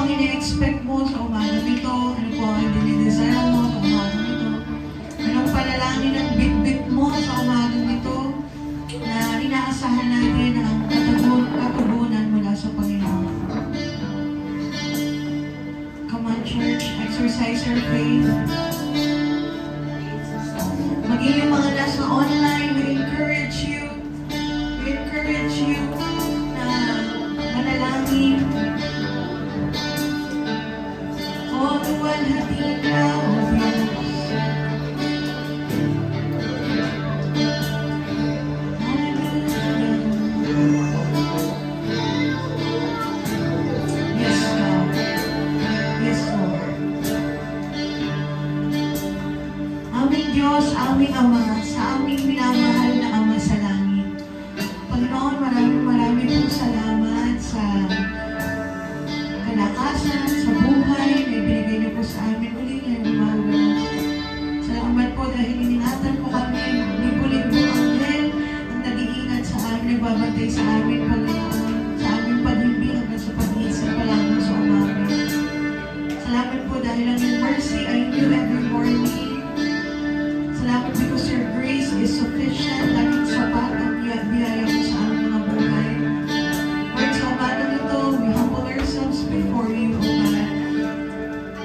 ang ina-expect mo sa umagang ito? Ano po ang dinidesire mo sa umagang ito? Anong panalangin ang bit-bit mo sa umagang ito na inaasahan natin ang katugunan mula sa Panginoon? Come on, church, exercise your faith. Maging yung mga nasa online, we encourage you na manalangin. O luwalhati ka, O Diyos. Yes, God. Yes, Lord. Aming Diyos, aming Ama, sa aming minamahal na Ama sa langit. Panginoon, maraming pong salamat sa kalakasan, sa buhay na ibinigay niyo po sa amin uli ngayong umaga. Salamat po dahil iningatan po kami, nipulit po ang anghel ang nag-iingat sa amin, nagbabantay sa amin, Panginoon, sa aming pag-ibig hanggang sa pag-iisip pa lang sa umaga. Salamat po dahil ang iyong mercy ay new every morning. Salamat because your grace is sufficient, laging sapat ang biyaya mo sa aming mga buhay. Lord, sa umagang ito, we humble ourselves before you, O God.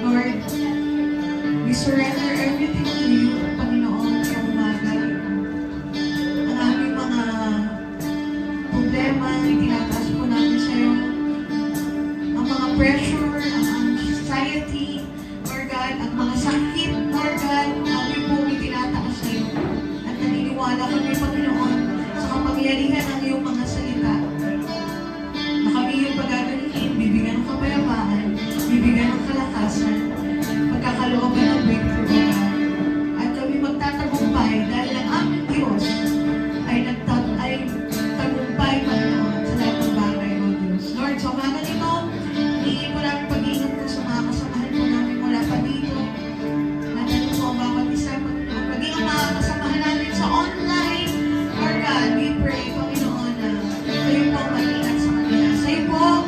Lord, we surrender everything to you, Panginoon, sa umaga. Ang aming mga problema, itinataas po namin sa iyo. Ang mga pressure, ang anxiety, Lord God, ang mga sakit, Lord God, aming po itinataas sa iyo. At naniniwala kami, Panginoon, sa kapangyarihan ng iyong mga salita. Na kami yung pagagalihin, bibigyan ng kapayapaan, bibigyan ng kalakasan, pagkakalooban ng breakthrough, God. At kami magtatagumpay dahil ang aming Diyos ay tagumpay, Panginoon, sa lahat ng bagay, O Diyos. Lord, sa umaga nito, hingin po namin pag-ingat po sa mga kasamahan po namin mula pa dito. Natanong po ang bawat isa, Panginoon. Maging ang mga kasamahan namin sa online, Lord God, we pray, Panginoon, na kayo po ang mag-ingat sa kanila. Sa iyo po,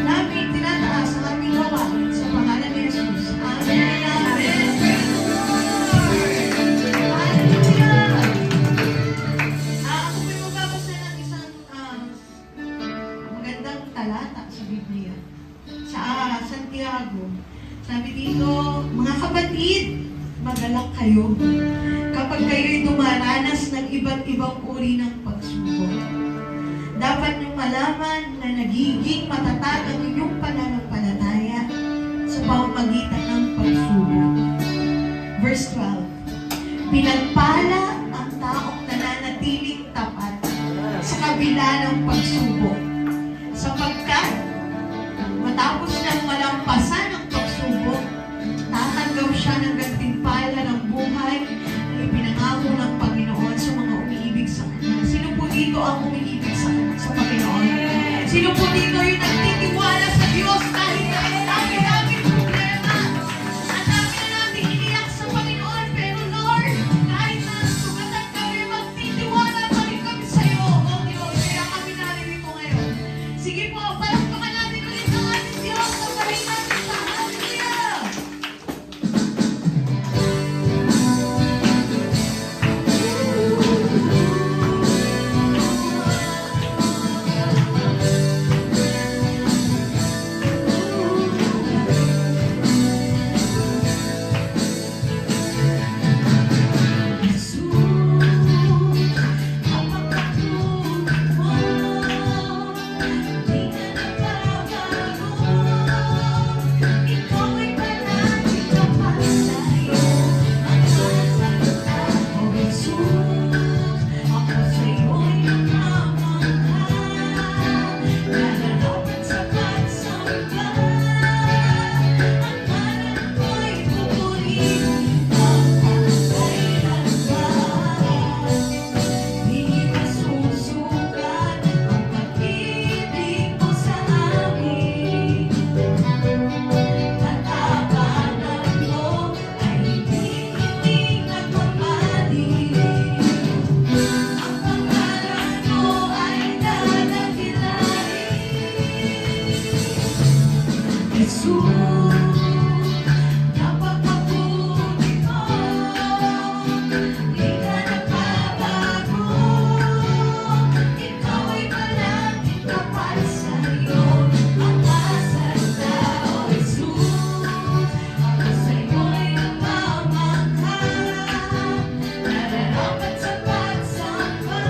namin tinataas ang aming gawain sa pangalan ni Jesus. Amen. Amen. Hallelujah. Ako po'y magbabasa ng isang magandang talata sa Biblia. Sa Santiago. Sabi dito, mga kapatid, magalak kayo kapag kayo'y dumaranas ng iba't ibang uri ng pagsubok. Dapat niyong malaman na nagiging matatag ang inyong pananampalataya sa pamamagitan ng pagsubok. Verse 12, pinagpala ang taong nananatiling tapat sa kabila ng pagsubok, sapagkat matapos nang malampasan ang pagsubok, tatanggap siya ng gantimpala ng buhay na ipinangako ng Panginoon sa mga umiibig sa Kanya. Sino po dito ang umiibig sa Panginoon? Sino po dito yung nagtitiwala sa Diyos kahit na ang dami-daming problema? Ang dami na natin iniyak sa Panginoon, pero Lord, kahit na sumatan kami, magtitiwala pa rin kami sa iyo, O Diyos. Kaya kami na Jesus. Napakabuti mo, di ka nagbabago. Ikaw ay palaging tapat sa'yo. Ang asal tao, Jesus. Ako sa'yo'y nagmamahal. Nararapat sa pagsamba.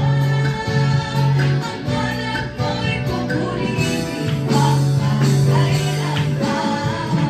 Ang hanap mo'y pupurihin pagkakailanman.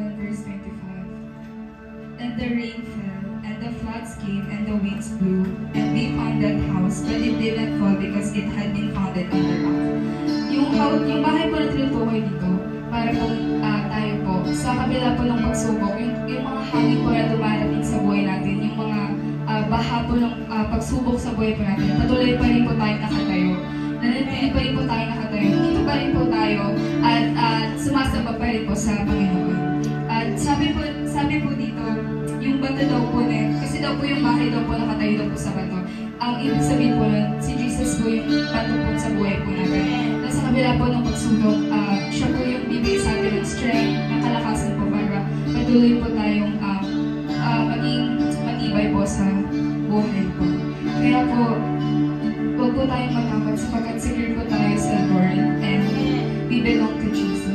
11 verse 25. And the rain fell, and the floods came, and the winds blew, and beat on that house, but it didn't fall because it had been founded on the rock. Yung bahay po na tinutukoy dito, para po tayo po, sa kabila po ng pagsubok, yung mga hangin po na dumarating sa buhay natin, yung mga baha po ng pagsubok sa buhay po natin, patuloy pa rin po tayo nakatayo. Nanatili pa rin po tayo nakatayo. Dito pa rin po tayo at sumasamba pa rin po sa Panginoon. At sabi po dito, yung bato daw po kasi daw po yung bahay daw po nakatayo daw po sa bato. Ang ibig sabihin po nun, si Jesus po yung bato po sa buhay po natin. Nasa kabila po ng pagsubok, siya po yung bibigay sa atin ng strength, ng kalakasan po para patuloy po tayong maging matibay po sa buhay po. Kaya po, huwag po tayong matakot sapagkat secure po tayo sa Lord and we belong to Jesus.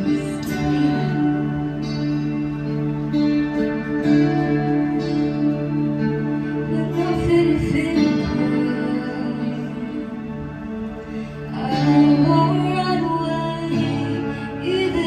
I won't run away, even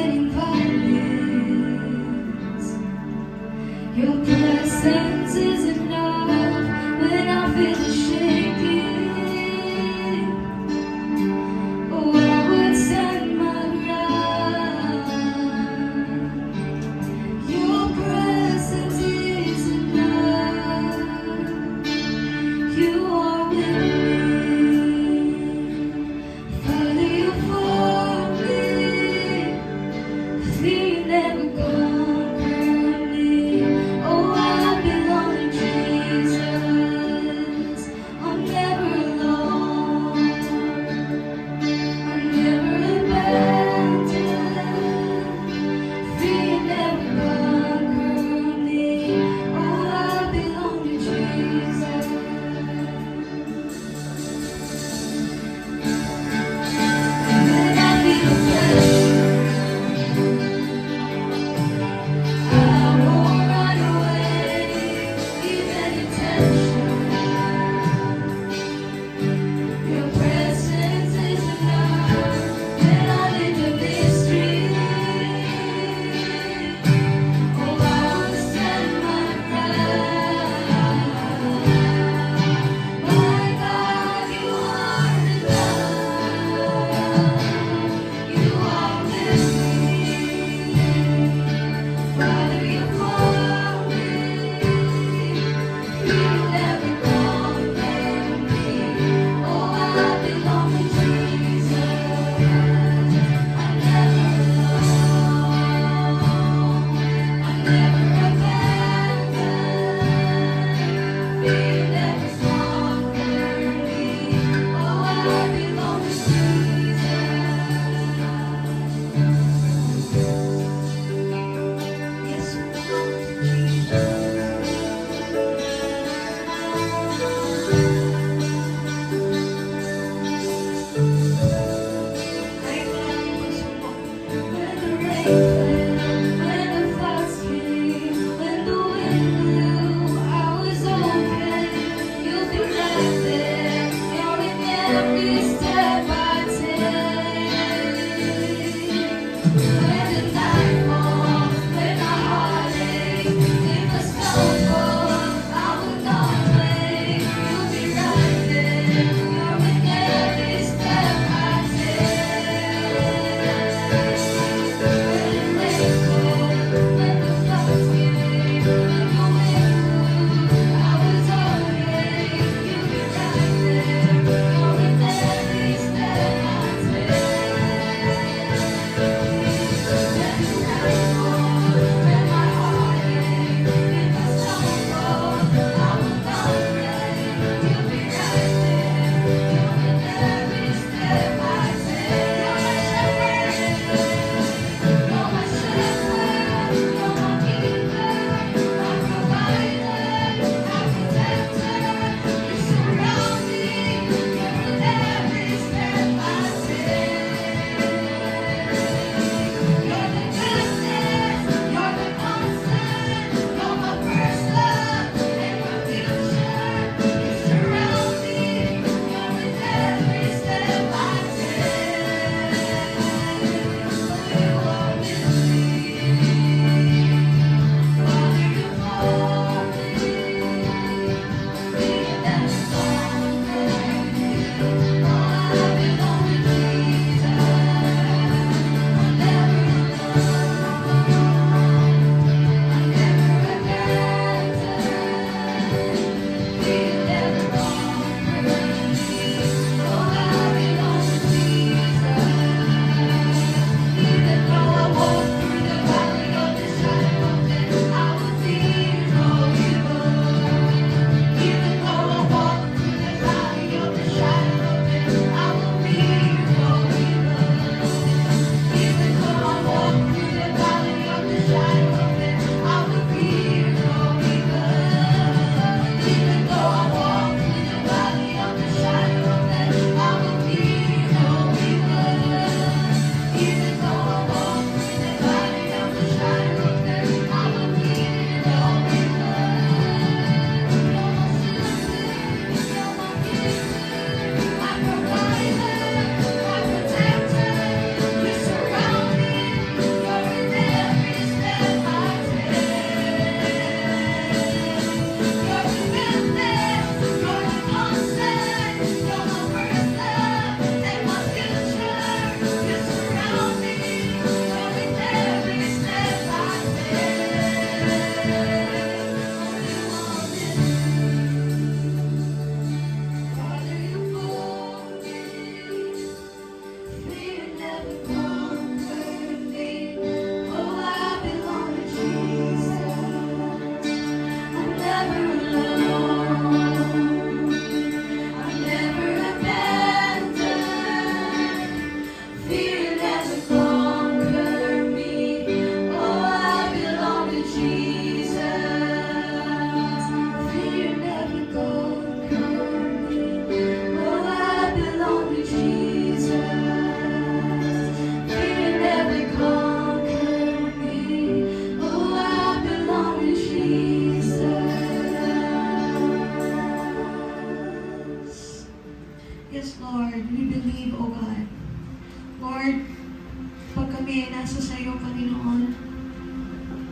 sa iyo, Panginoon.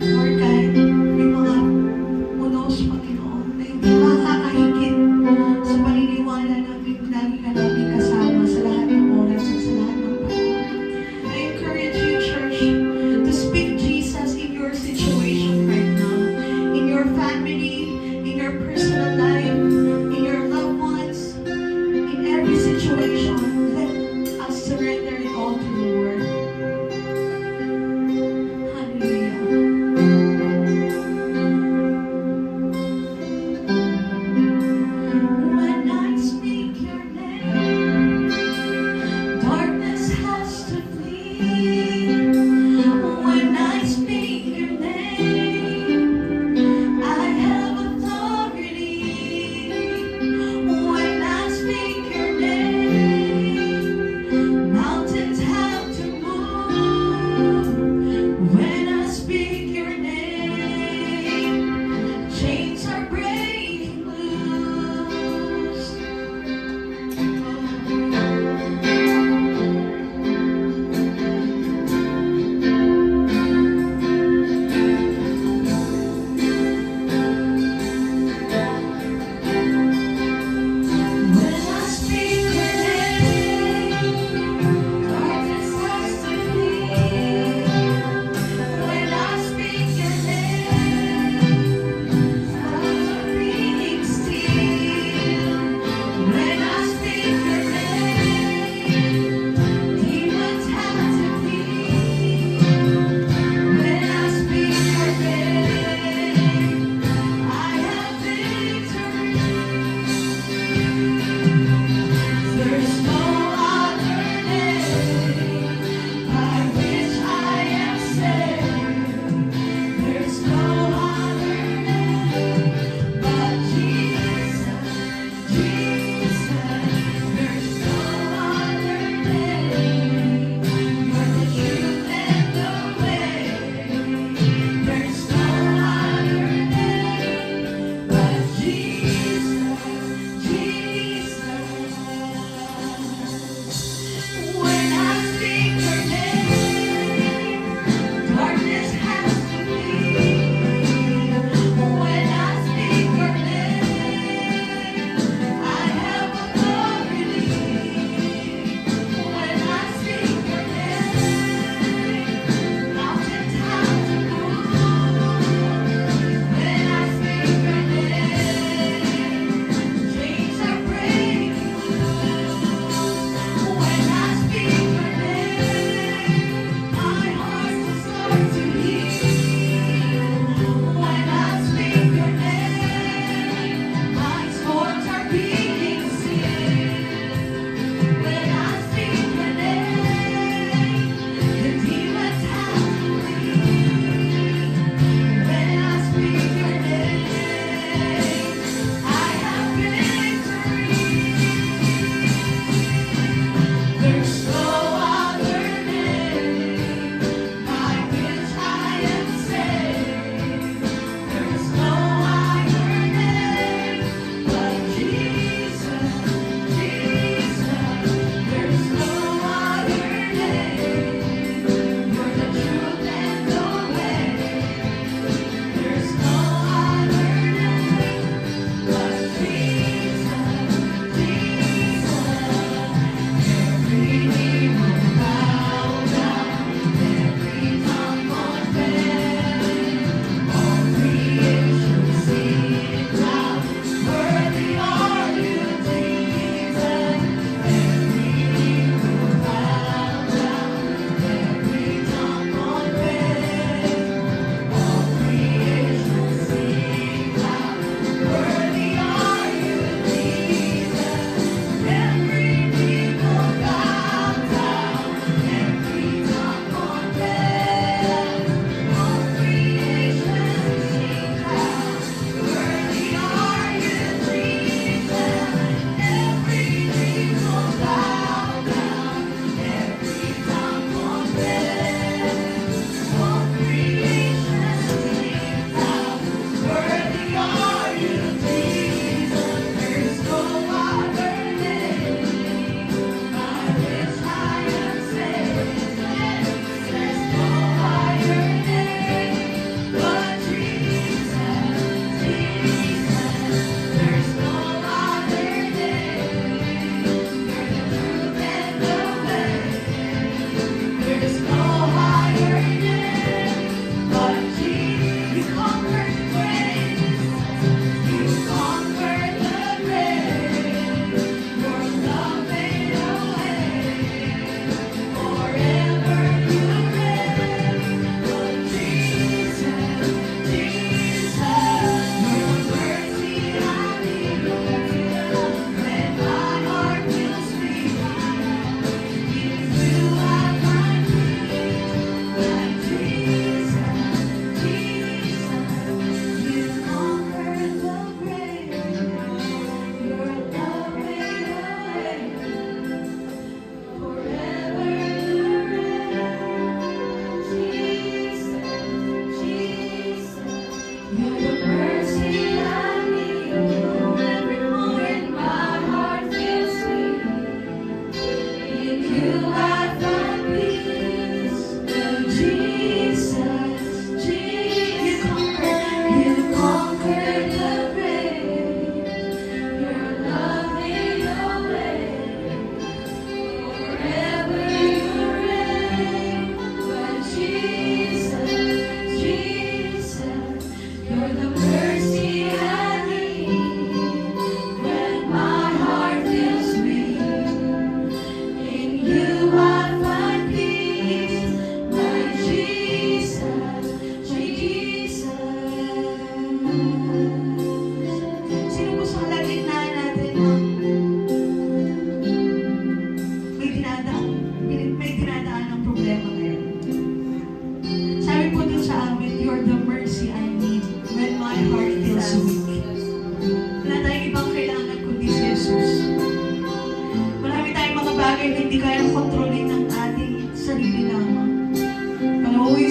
Lord, kahit may mga unos, Panginoon, na hindi makakahigit sa paniniwala namin, lagi ka namin kasama sa lahat ng oras at sa lahat ng panahon. I encourage you, church, to speak Jesus in your situation right now, in your family, in your personal life, in your loved ones, in every situation. Let us surrender it all to the Lord. Hallelujah.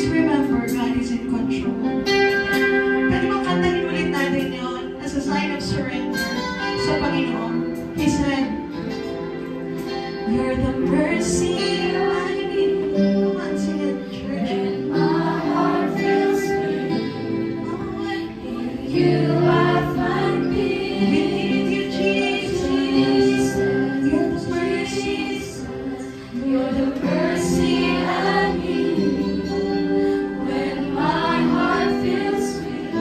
remember, God is in control. Pwede bang kantahin ulit natin yun as a sign of surrender sa Panginoon? He said, "You're the mercy I need." Come on, sing it, church. My heart feels weak. You I find We peace. need you, Jesus. You're the mercy. You're the mercy I need when my heart feels weak.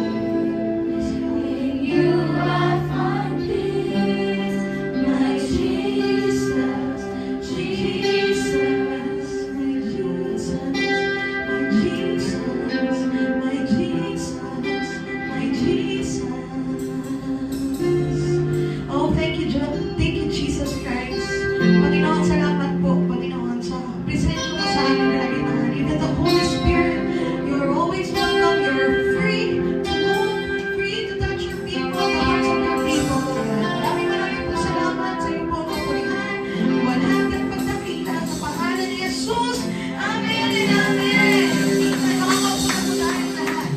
In you I find peace, my Jesus, Jesus, My Jesus, my Jesus, my Jesus, my Jesus. Oh, thank you, Jesus Christ. Panginoon, salamat po, Panginoon, sa presensya mo sa aming kalagitnaan. Even the Holy Spirit, you're always welcome. You're free to move, free to touch your people, the hearts of your people, Lord. Maraming po salamat sa iyo po, kapurihan. Walang pagdakila sa pangalan ni Jesus. Amen and amen. Nakakaupo na po tayo lahat.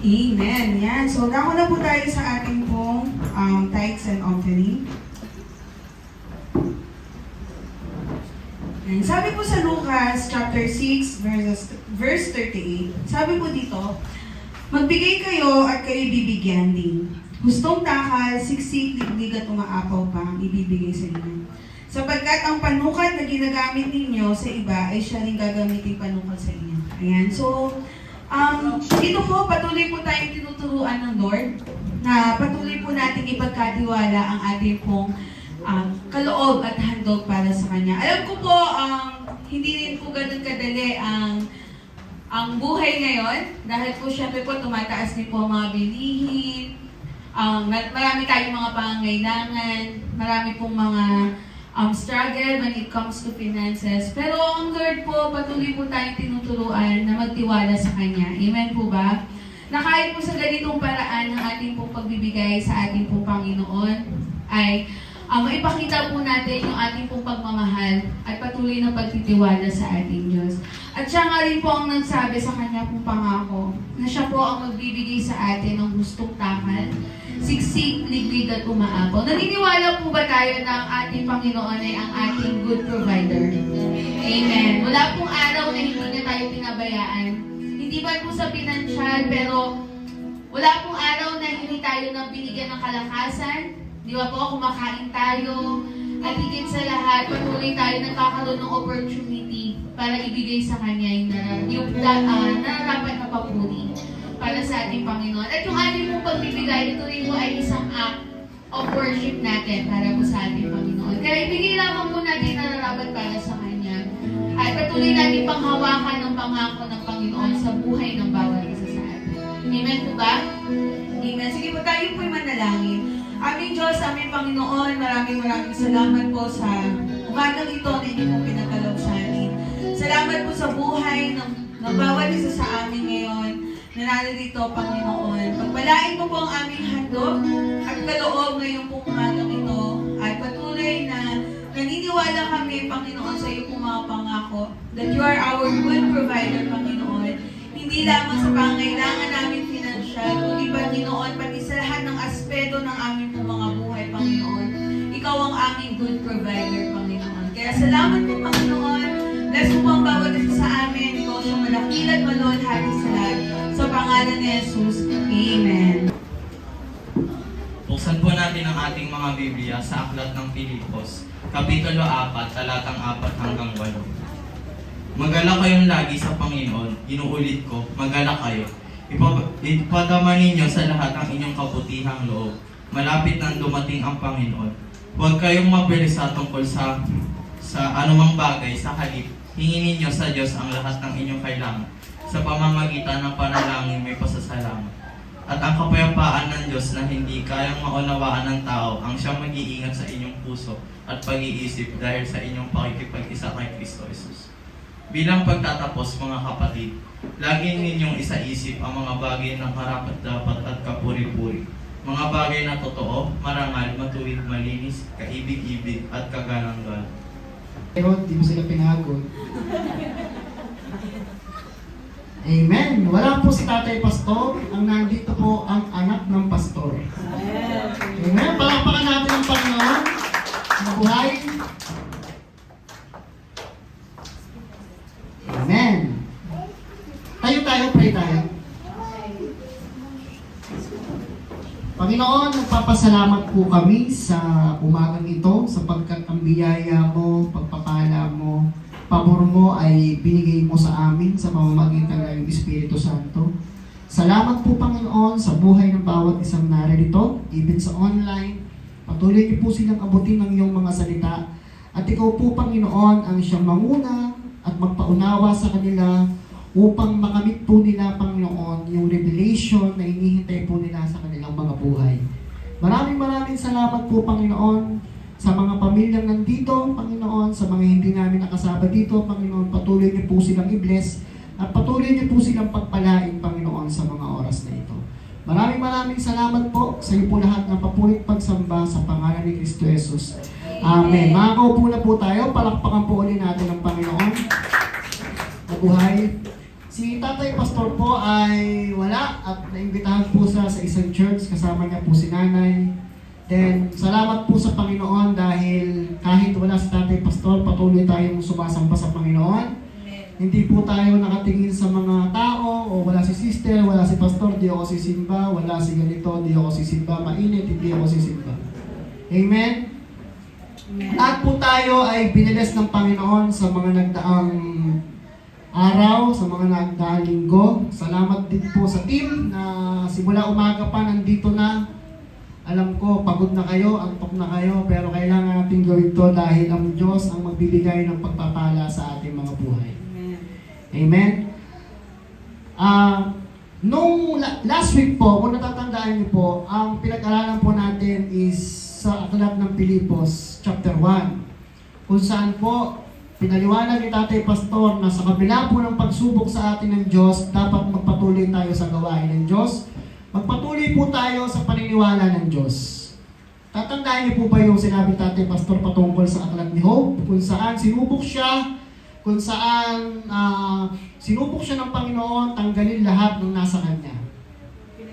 Amen. Yan. So, dako na po tayo sa ating pong tithes and offering. And sabi po sa Lucas chapter 6 verse 38, sabi po dito, magbigay kayo at kayo bibigyan din. Hustong takal, siksik, liglig at umaapaw pa ang ibibigay sa inyo. Sapagkat ang panukat na ginagamit ninyo sa iba ay siya rin gagamitin panukat sa inyo. Ayan. So, dito po, patuloy po tayong tinuturuan ng Lord na patuloy po natin ipagkatiwala ang ating pong kaloob at handog para sa Kanya. Alam ko po, hindi rin po ganun kadali ang buhay ngayon dahil po syempre po tumataas din po ang mga bilihin, marami tayong mga pangangailangan, marami pong mga struggle when it comes to finances. Pero ang Lord po, patuloy po tayong tinuturuan na magtiwala sa Kanya. Amen po ba? Na kahit po sa ganitong paraan ng ating pong pagbibigay sa ating pong Panginoon ay maipakita po natin yung ating pong pagmamahal at patuloy na pagtitiwala sa ating Diyos. At siya nga rin po ang nagsabi sa Kanya pong pangako na siya po ang magbibigay sa atin ng gustong takal, siksik, liglig at umaapaw. Naniniwala po ba tayo na ang ating Panginoon ay ang ating good provider? Amen. Wala pong araw na hindi niya tayo pinabayaan. Hindi ba po sa pinansyal, pero wala pong araw na hindi tayo nang binigyan ng kalakasan. Di ba po, kumakain tayo, at higit sa lahat, patuloy tayo nagkakaroon ng opportunity para ibigay sa Kanya yung nararapat na papuri para sa ating Panginoon. At yung ating pong pagbibigay, ito rin po ay isang act of worship natin para po sa ating Panginoon. Kaya ibigay lamang po natin nararapat para sa Kanya. At patuloy natin panghawakan ng pangako ng Panginoon sa buhay ng bawat isa sa atin. Amen po ba? Amen. Sige po, tayo po'y manalangin. Aming Diyos, aming Panginoon, maraming salamat po sa umagang ito na inyo pong pinagkaloob sa amin. Salamat po sa buhay ng bawat isa sa amin ngayon na narito, Panginoon. Pagpalain mo po ang aming handog at kaloob ngayong pong umagang ito at patuloy na naniniwala kami, Panginoon, sa iyo pong mga pangako that you are our good provider, Panginoon. Hindi lamang sa pangailangan namin financial, kundi Panginoon, pati sa lahat ng aspeto ng aming pong mga buhay, Panginoon. Ikaw ang aming good provider, Panginoon. Kaya salamat po, Panginoon. Bless mo po ang bawat isa sa amin. Ikaw siyang malakil at maluwalhati sa lahat. Sa pangalan ni Jesus, Amen. Buksan po natin ang ating mga Biblia sa Aklat ng Pilipos, Kapitulo 4, talatang 4 hanggang 8. Magalak kayong lagi sa Panginoon, inuulit ko, magalak kayo. Ipadama ninyo sa lahat ang inyong kabutihang loob. Malapit nang dumating ang Panginoon. Huwag kayong mabilis sa tungkol sa anumang bagay, sa halip. Hingin ninyo sa Diyos ang lahat ng inyong kailangan. Sa pamamagitan ng panalangin may pasasalamat. At ang kapayapaan ng Diyos na hindi kayang maunawaan ng tao ang siyang mag-iingat sa inyong puso at pag-iisip dahil sa inyong pakikipag-isa kay Kristo Jesus. Bilang pagtatapos, mga kapatid, lagi ninyong isaisip ang mga bagay ng karapat-dapat at kapuri-puri. Mga bagay na totoo, marangal, matuwid, malinis, kaibig-ibig at kagalang-galang. Pero di mo sila pinagod. Amen. Wala po si Tatay Pastor. Ang nandito po ang anak ng pastor. Amen. Palakpakan natin ang Panginoon. Mabuhay. Amen. Tayo, pray tayo. Panginoon, nagpapasalamat po kami sa umagang ito sapagkat ang biyaya mo, pagpapala mo, pabor mo ay binigay mo sa amin sa pamamagitan ng Espiritu Santo. Salamat po Panginoon sa buhay ng bawat isang naririto, even sa online. Patuloy niyo po silang abutin ng iyong mga salita. At ikaw po Panginoon ang siyang manguna at magpaunawa sa kanila upang makamit po nila Panginoon yung revelation na inihintay po nila sa kanilang mga buhay. Maraming salamat po Panginoon sa mga pamilyang nandito, Panginoon, sa mga hindi namin nakasama dito, Panginoon, patuloy niyo po silang i-bless at patuloy niyo po silang pagpalain, Panginoon, sa mga oras na ito. Maraming salamat po sa iyo po lahat ng papulit pagsamba sa pangalan ni Kristo Jesus. Amen. Makakaupo na po tayo, palakpakan po ulit natin ang Panginoon. Mabuhay. Si Tatay Pastor po ay wala at naimbitahan po sa isang church, kasama niya po si Nanay. Then, salamat po sa Panginoon dahil kahit wala si Tatay Pastor, patuloy tayong sumasamba sa Panginoon. Hindi po tayo nakatingin sa mga tao o wala si sister, wala si pastor, di ako sisimba, wala si ganito, di ako sisimba, mainit, hindi ako sisimba. Amen? Lahat po tayo ay biniles ng Panginoon sa mga nagdaang araw, sa mga nagdaang linggo. Salamat din po sa team na simula umaga pa nandito na. Alam ko, pagod na kayo, antok na kayo, pero kailangan natin gawin to dahil ang Diyos ang magbibigay ng pagpapala sa ating mga buhay. Amen? Nung last week po, kung natatandaan niyo po, ang pinag-aralan po natin is sa aklat ng Pilipos, chapter 1, kung saan po, pinaliwanag ni Tatay Pastor na sa kabila po ng pagsubok sa atin ng Diyos, dapat magpatuloy tayo sa gawain ng Diyos. Magpatuloy po tayo sa paniniwala ng Diyos. Tatandaan niyo po ba yung sinabi Tatay Pastor patungkol sa aklat ni Hope? Kung saan sinubok siya, kung saan sinubok siya ng Panginoon, tanggalin lahat ng nasa Kanya.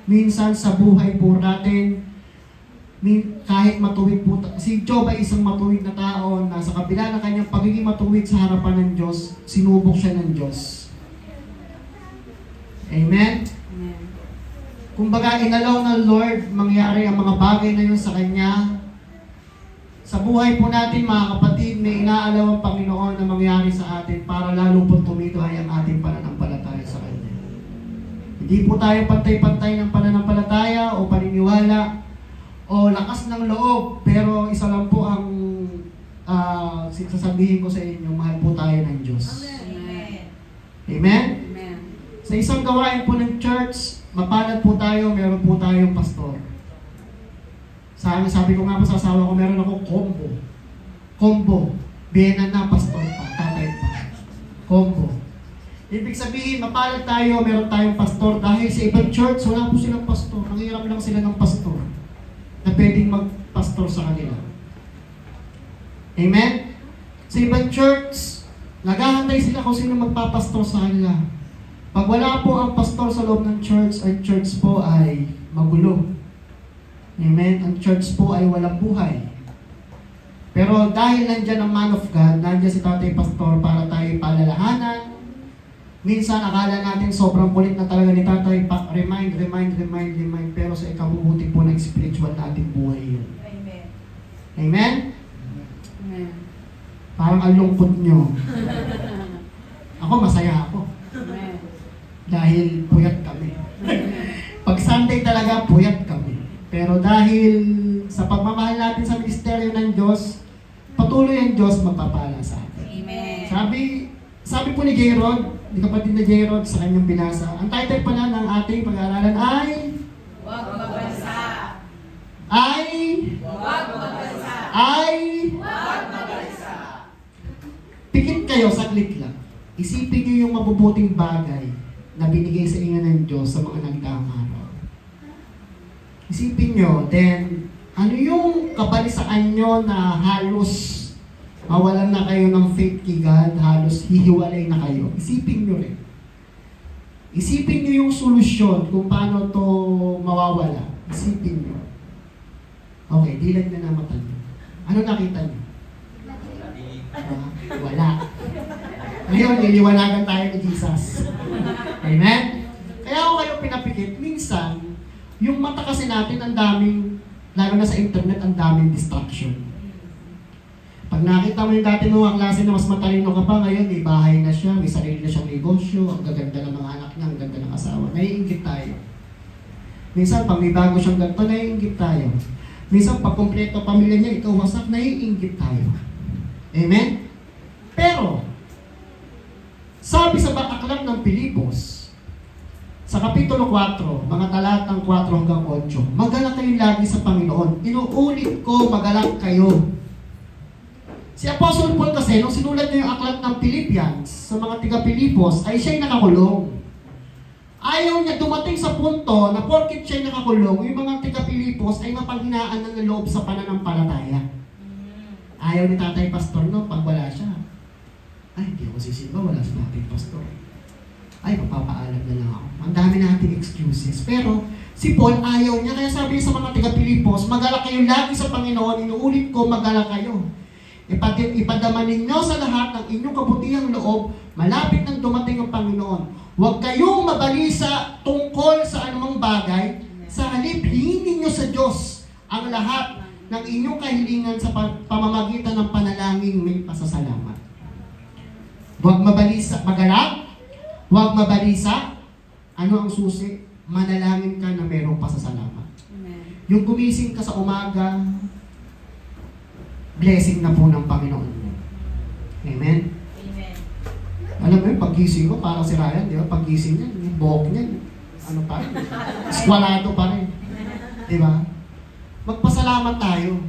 Minsan sa buhay po natin, kahit matuwid po, si Job ay isang matuwid na tao na sa kabila ng kanyang pagiging matuwid sa harapan ng Diyos, sinubok siya ng Diyos. Amen? Kumbaga, inalaw ng Lord mangyari ang mga bagay na yun sa Kanya. Sa buhay po natin, mga kapatid, may inaalaw ang Panginoon na mangyari sa atin para lalo po tumituhay ang ating pananampalataya sa Kanya. Hindi po tayo pantay-pantay ng pananampalataya o paniniwala o lakas ng loob, pero isa lang po ang sasabihin ko sa inyo, mahal po tayo ng Diyos. Amen. Amen? Amen. Sa isang gawain po ng church, mapalad po tayo, meron po tayong pastor. Sabi ko nga po sa asawa ko, meron ako combo. Biyenan na, pastor pa, tatay pa. Combo. Ibig sabihin, mapalad tayo, meron tayong pastor. Dahil sa ibang church, wala po silang pastor. Nangiram lang sila ng pastor na pwedeng magpastor sa kanila. Amen? Sa ibang church, naghahantay sila kung sino magpapastor sa kanila. Pag wala po ang pastor sa loob ng church, ang church po ay magulo. Amen? Ang church po ay walang buhay. Pero dahil nandyan ang man of God, nandyan si Tatay Pastor para tayo palalahanan. Minsan akala natin sobrang kulit na talaga ni Tatay, remind. Pero sa ikabubuti po ng spiritual nating buhay yun. Amen. Amen? Amen. Parang ang lungkot nyo. Ako, masaya ako. Amen. Dahil puyat kami. Pag Sunday talaga, puyat kami. Pero dahil sa pagmamahal natin sa misteryo ng Diyos, patuloy ang Diyos magpapala sa atin. Amen. Sabi po ni J. Rod, ni kapatid na J. Rod sa kanyang binasa, ang title pala ng ating pag-aaralan ay Huwag magbasa. Ay Huwag magbasa. Huwag magbasa. Pikit kayo, saglit lang. Isipin niyo yung mabubuting bagay na binigay sa inyo ng Diyos sa mga nagdaang araw. Isipin nyo, then, ano yung kabalisaan nyo na halos mawalan na kayo ng faith kay God, halos hihiwalay na kayo. Isipin nyo rin. Isipin nyo yung solusyon kung paano to mawawala. Isipin nyo. Okay, dilag na mata nyo. Ano nakita nyo? Wala. Ngayon, niliwanagan tayo ni Jesus. Amen? Kaya ako kayo pinapikit, minsan, yung mata kasi natin, ang daming, lalo na sa internet, ang daming distraction. Pag nakita mo yung dati mo ang klase na mas matalino ka pa, ngayon may bahay na siya, may sarili na siyang negosyo, ang gaganda ng mga anak niya, ang ganda ng asawa. Naiingit tayo. Minsan, pag may bago siyang ganito, naiingit tayo. Minsan, pag kompleto pamilya niya, ikaw wasak, naiingit tayo. Amen? Pero, sabi sa aklat ng Pilipos, sa Kapitulo 4, mga talatang 4 hanggang 8, magalak kayo lagi sa Panginoon. Inuulit ko, magalak kayo. Si Apostle Paul kasi, nung sinulat niya yung aklat ng Philippians sa mga tiga-Pilipos, ay siya'y nakakulong. Ayaw niya dumating sa punto na porkit siya'y nakakulong, yung mga tiga-Pilipos ay mapanghinaan ng loob sa pananampalataya. Ayaw ni Tatay Pastor, no? Pag wala siya, ay, hindi ako sisimba, wala si Tatay Pastor. Ay, magpapaalam na lang ako. Ang dami nating excuses. Pero, si Paul ayaw niya, kaya sabi niya sa mga tiga-Pilipos, magalak kayo lagi sa Panginoon, inuulit ko, magalak kayo. Ipadama ninyo sa lahat ng inyong kabutihang loob, malapit nang dumating ang Panginoon. Huwag kayong mabalisa tungkol sa anumang bagay, sa halip, hingin ninyo sa Diyos ang lahat ng inyong kahilingan sa pamamagitan ng panalangin may pasasalamat. Huwag mabalisa, magalak, huwag mabalisa, ano ang susi? Manalangin ka na mayroong pasasalamat. Amen. Yung gumising ka sa umaga, blessing na po ng Panginoon mo. Amen? Amen. Alam mo yun, paggising mo, parang si Ryan, di ba? Paggising niya, yung buhok niya, ano pa rin? Squalado pa rin. Di ba? Magpasalamat tayo.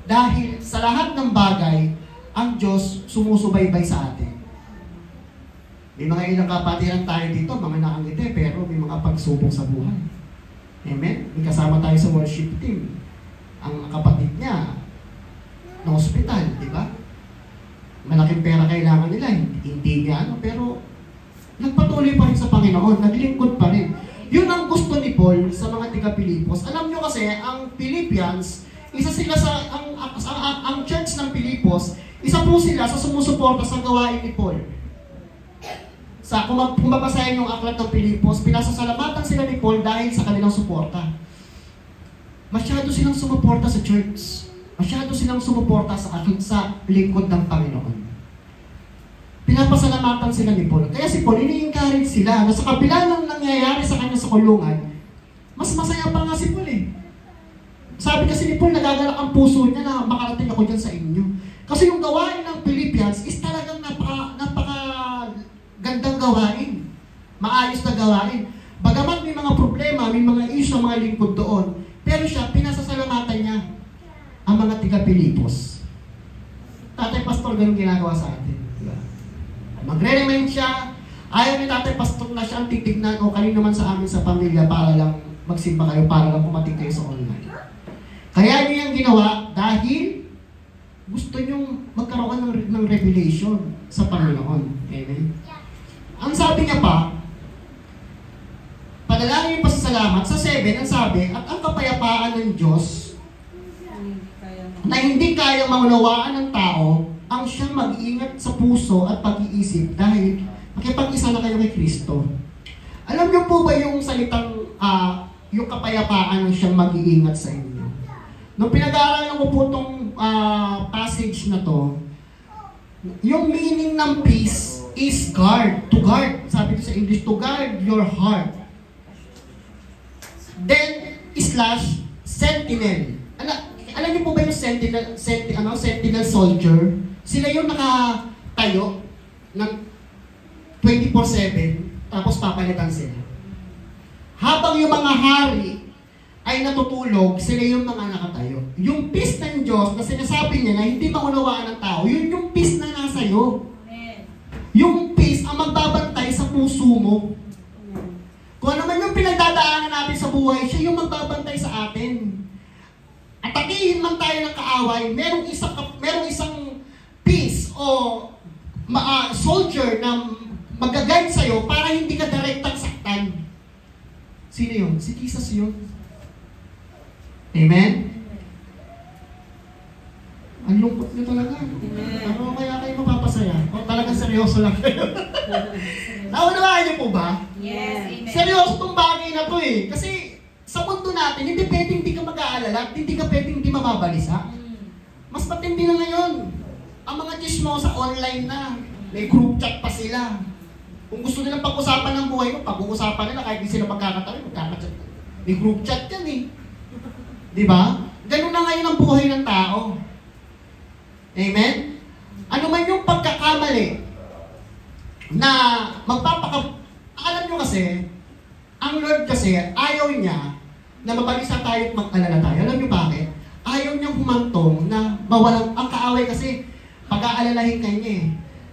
Dahil sa lahat ng bagay, ang Diyos sumusubaybay sa atin. May mga ilang kapatiran tayo dito, mga nakangiti, pero may mga pagsubok sa buhay. Amen? May kasama tayo sa worship team. Ang kapatid niya, na hospital, di ba? Malaking pera kailangan nila, hindi niya ano, pero nagpatuloy pa rin sa Panginoon, naglingkod pa rin. Yun ang gusto ni Paul sa mga tiga-Pilipos. Alam nyo kasi, ang Philippians, isa sila sa, ang church ng Pilipos, isa po sila sa sumusuporta sa gawain ni Paul. Kung mabasahin yung aklat ng Pilipos, pinasasalamatan sila ni Paul dahil sa kanilang suporta. Masyado silang sumuporta sa church. Masyado silang sumuporta sa lingkod ng Panginoon. Pinapasalamatan sila ni Paul. Kaya si Paul, ini-encourage sila na sa kabila ng nangyayari sa kanya sa kulungan, mas masaya pa nga si Paul eh. Sabi kasi ni Paul, nagagalak ang puso niya na makarating ako dyan sa inyo. Kasi yung gawain ng Philippians is talagang napaka gandang gawain. Maayos na gawain. Bagamat may mga problema, may mga issue, mga lingkod doon, pero siya, pinasasalamatan niya ang mga tiga-Pilipos. Tatay Pastor, ganun ginagawa sa atin. Diba? Magre-remind siya, ayaw ni Tatay Pastor na siya ang titignan o kanino naman sa amin sa pamilya para lang magsimba kayo, para lang pumating kayo sa online. Kaya niyo yung ginawa dahil gusto niyong magkaroon ng revelation sa Panginoon. Amen? Ang sabi niya pa, panalangin pa sa salamat, sa 7, ang sabi, at ang kapayapaan ng Diyos na hindi kayang maunawaan ng tao, ang siyang mag-iingat sa puso at pag-iisip dahil makipag-isa na kayo kay Kristo. Alam niyo po ba yung salitang, yung kapayapaan ng siyang mag-iingat sa inyo? Nung pinag-aaralan ko po itong passage na to, yung meaning ng peace is guard, to guard. Sabi ko sa English, to guard your heart. Then, /sentinel. Alam niyo po ba yung sentinel soldier? Sila yung nakatayo ng 24/7, tapos papalitan sila. Habang yung mga hari ay natutulog, sila yung mga nakatayo. Yung peace ng Diyos na sinasabi niya na hindi maunawaan ng tao, yun yung peace na nasa iyo. Yung peace ang magbabantay sa puso mo. Kung ano man yung pinagdadaanan natin sa buhay, siya yung magbabantay sa atin. Atakihin man tayo ng kaaway, merong isang peace o soldier na mag-guide sa'yo para hindi ka direktang sa Sino yun? Si Jesus yun. Amen? Ang lungkot nyo talaga. Ano kaya kayo mapapasaya? O talagang seryoso lang kayo? Naunawaan niyo po ba? Yes, amen. Seryoso tong bagay na to eh. Kasi sa mundo natin, hindi pwedeng hindi ka mag-aalala at hindi ka pwedeng hindi mamabalisa. Mas matindi na ngayon. Ang mga chismosa online na. May group chat pa sila. Kung gusto nilang pag-usapan ng buhay mo, pag-uusapan nila kahit di sila magkakatabi, magkakachat. May group chat yan eh. Di ba? Ganun na ngayon ang buhay ng tao. Amen? Ano man yung pagkakamali na alam nyo kasi, ang Lord kasi, ayaw niya na mabalisa tayo at mag-alala tayo. Alam nyo bakit? Ayaw niyang humantong na mawalang, ang kaaway kasi, pag-aalalahin ka niya eh.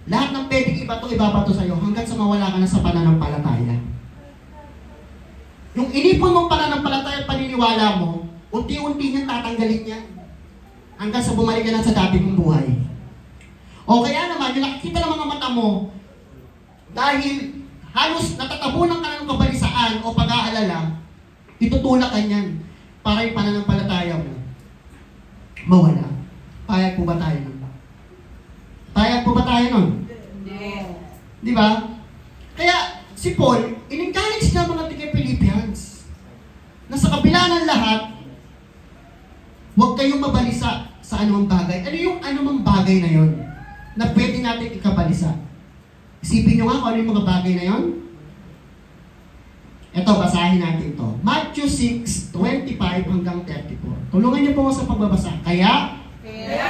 Lahat ng pwedeng ibabato sa'yo hanggang sa mawala ka na sa pananampalataya. Yung inipon mong pananampalataya at paniniwala mo, unti-unti niyang tatanggalin niya hanggang sa bumalik ka na sa dati mong buhay. O kaya naman, yung nakikita ng mga mata mo, dahil halos natatabunan ka na ng kabalisaan o pag-aalala, itutulak ka niyan para yung pananampalataya mo mawala. Payag po ba tayo nun? Payag po ba tayo nun? Di ba? Kaya si Paul, in-encourage na mga taga-Philippians na sa kabila ng lahat, huwag kayong mabalisa sa anumang bagay. Ano yung anumang bagay na yon na pwede natin ikabalisa? Isipin nyo nga kung ano yung mga bagay na yon. Ito, basahin natin to. Matthew 6:25 hanggang 34. Tulungan niyo po ako sa pagbabasa. Kaya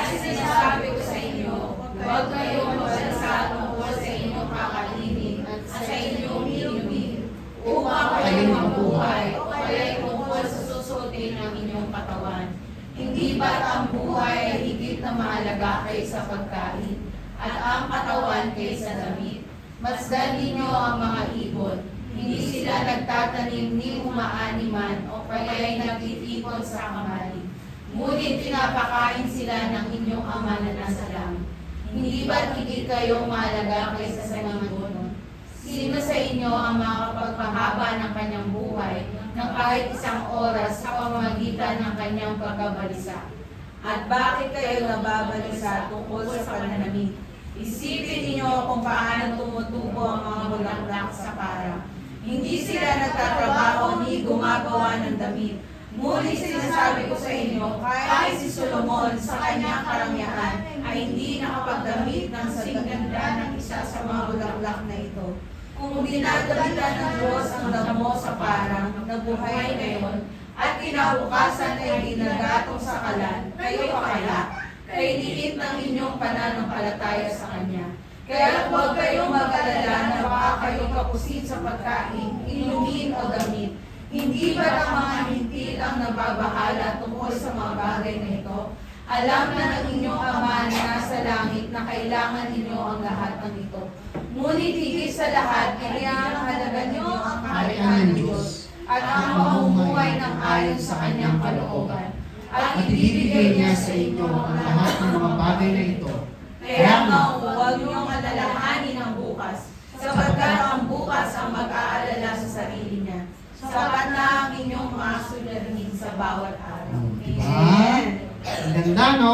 sinasabi ko sa inyo, huwag kayong magsalsa tungkol sa inyong kakainin at sa inyong inumin, upang kayo mabuhay, o kaya tungkol sa susutin ng inyong katawan. Hindi ba't ang buhay ay higit na mahalaga kaysa pagkain, at ang katawan kaysa damit? Masdan ninyo ang mga ibon. Hindi sila nagtatanim ni umaaniman o kaya'y nagtitipon sa kamali. Ngunit pinapakain sila ng inyong Ama na nasa langit. Hindi ba't higit kayong mahalaga kaysa sa mga ibon? Sino sa inyo ang makapagpahaba ng kanyang buhay ng kahit isang oras sa pamamagitan ng kanyang pagkabalisa? At bakit kayo nababalisa tungkol sa pananamit? Isipin ninyo kung paano tumutubo ang mga bulaklak sa parang. Hindi sila nagtatrabaho ni gumagawa ng damit. Ngunit sinasabi ko sa inyo, kahit si Solomon sa kanyang karangyaan ay hindi nakapagdamit ng siganda ng isa sa mga bulaklak na ito. Kung dinadalitan ng Diyos ang damo sa parang na buhay ngayon at kinabukasan ay ginagatong sa kalan, kayo pa kaya? Kay liit ng inyong pananampalataya sa Kanya. Kaya huwag kayong mag-alala na baka kayong kapusin sa pagkain, inumin o damit. Hindi ba ang mga hintil ang nababahala tungkol sa mga bagay na ito? Alam na ng inyong Ama na nasa langit na kailangan ninyo ang lahat ng ito. Ngunit higit sa lahat, iniangahalagan niyo ang kaharian ng Diyos at ang pamumuhay ng ayon sa Kanyang kalooban. At ibibigay niya sa inyo ang lahat ng mga bagay na ito. Kaya nga, huwag niyong alalahanin ang bukas, sapagkat ang bukas ang mag-aalala sa sarili niya. Sapat na ang inyong mga suliranin sa bawat araw. Diba? Amen. Ang ganda, no?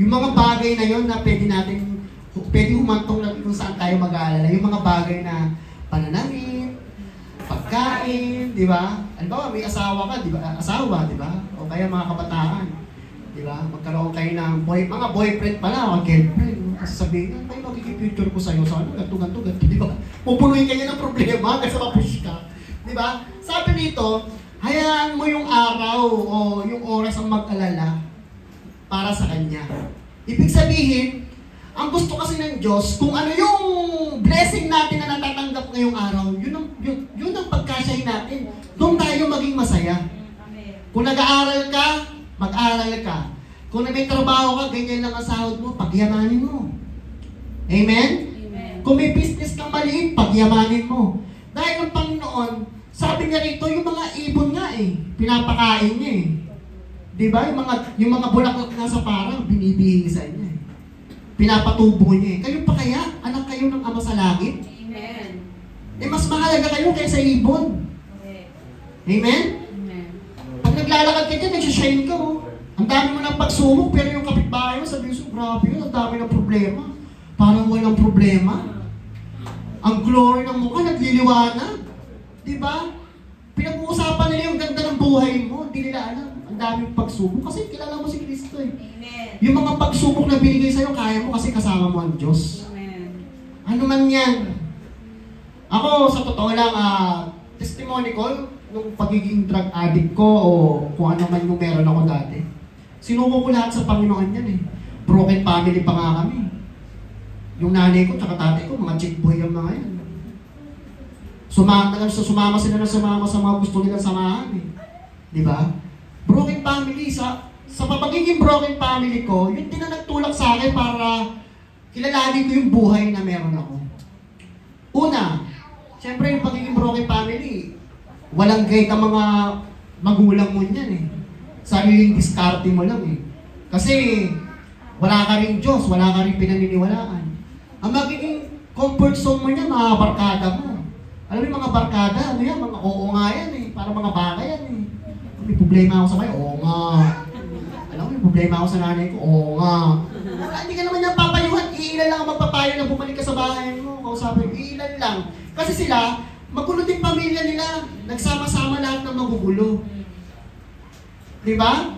Yung mga bagay na yon na pwede humantong na kung saan tayo mag-aalala. Yung mga bagay na pananamit, pagkain, di ba? Ano ba, may asawa ka, di ba? Asawa, di ba? O kaya mga kabataan, di ba? Magkaroon kayo ng mga boyfriend pala, o girlfriend. Kasi sabihin, ay, magiging future ko sa'yo. Sana, ganto, di ba? Pupunuin ka niya ng problema kasi mapush ka. Di ba? Sabi dito, hayaan mo yung araw o yung oras ang mag-alala para sa Kanya. Ibig sabihin, ang gusto kasi ng Diyos, kung ano yung blessing natin na natatanggap ngayong araw, yun ang pagkasyahin natin. Doon tayo maging masaya. Kung nag-aaral ka, mag-aaral ka. Kung may trabaho ka, ganyan lang ang sahod mo, pagyamanin mo. Amen? Kung may business kang maliit, pagyamanin mo. Dahil ang Panginoon, sabi niya rito, yung mga ibon nga pinapakain niya Diba? Yung mga bulaklak nga sa parang, binibihisan niya Pinapatubo niya Kayo pa kaya? Anak kayo ng Ama sa langit? Amen. Mas mahalaga kayo kaysa ibon. Amen? Pag naglalakad ka dyan, nagsishine ka, oh. Ang dami mo ng pagsubok, pero yung kapitbahay mo, sabi mo, grabe yun, ang dami ng problema. Parang walang problema. Ang glory ng mukha, nagliliwanag. Di ba? Pinag-uusapan nila yung ganda ng buhay mo, hindi nila alam. Ang daming pagsubok, kasi kilala mo si Kristo eh. Yung mga pagsubok na binigay sa'yo, kaya mo kasi kasama mo ang Diyos. Ano man yan. Ako, sa totoo lang, testimony ko, nung pagiging drug addict ko o kung ano man yung meron ako dati. Sinuko ko lahat sa Panginoon yan eh. Broken family pa nga kami. Yung nanay ko tsaka tatay ko, mga chick boy ang mga yan. Sumama sila na sumama sa mga gusto nilang samahan eh. Di ba? Broken family, sa pagiging broken family ko, yun din na nagtulak sa akin para kilalanin ko yung buhay na meron ako. Una, siyempre yung pagiging broken family, walang guide ang mga magulang mo niyan eh. Sariling diskarte mo lang eh. Kasi wala ka rin Diyos, wala ka rin pinaniniwalaan. Ang magiging comfort zone mo niyan, mga barkada mo. Alam mo yung mga barkada, ano yan, mga oo nga yan eh. Para mga baka yan eh. May problema ako sa kayo, oo nga. Alam mo, may problema ako sa nanay ko, oo nga. Hindi ka naman niya papayuhan, iilan lang ang magpapayo na bumalik ka sa bahay mo. Kausapin, iilan lang. Kasi sila, magulo din pamilya nila. Nagsama-sama lahat ng magugulo. Di ba?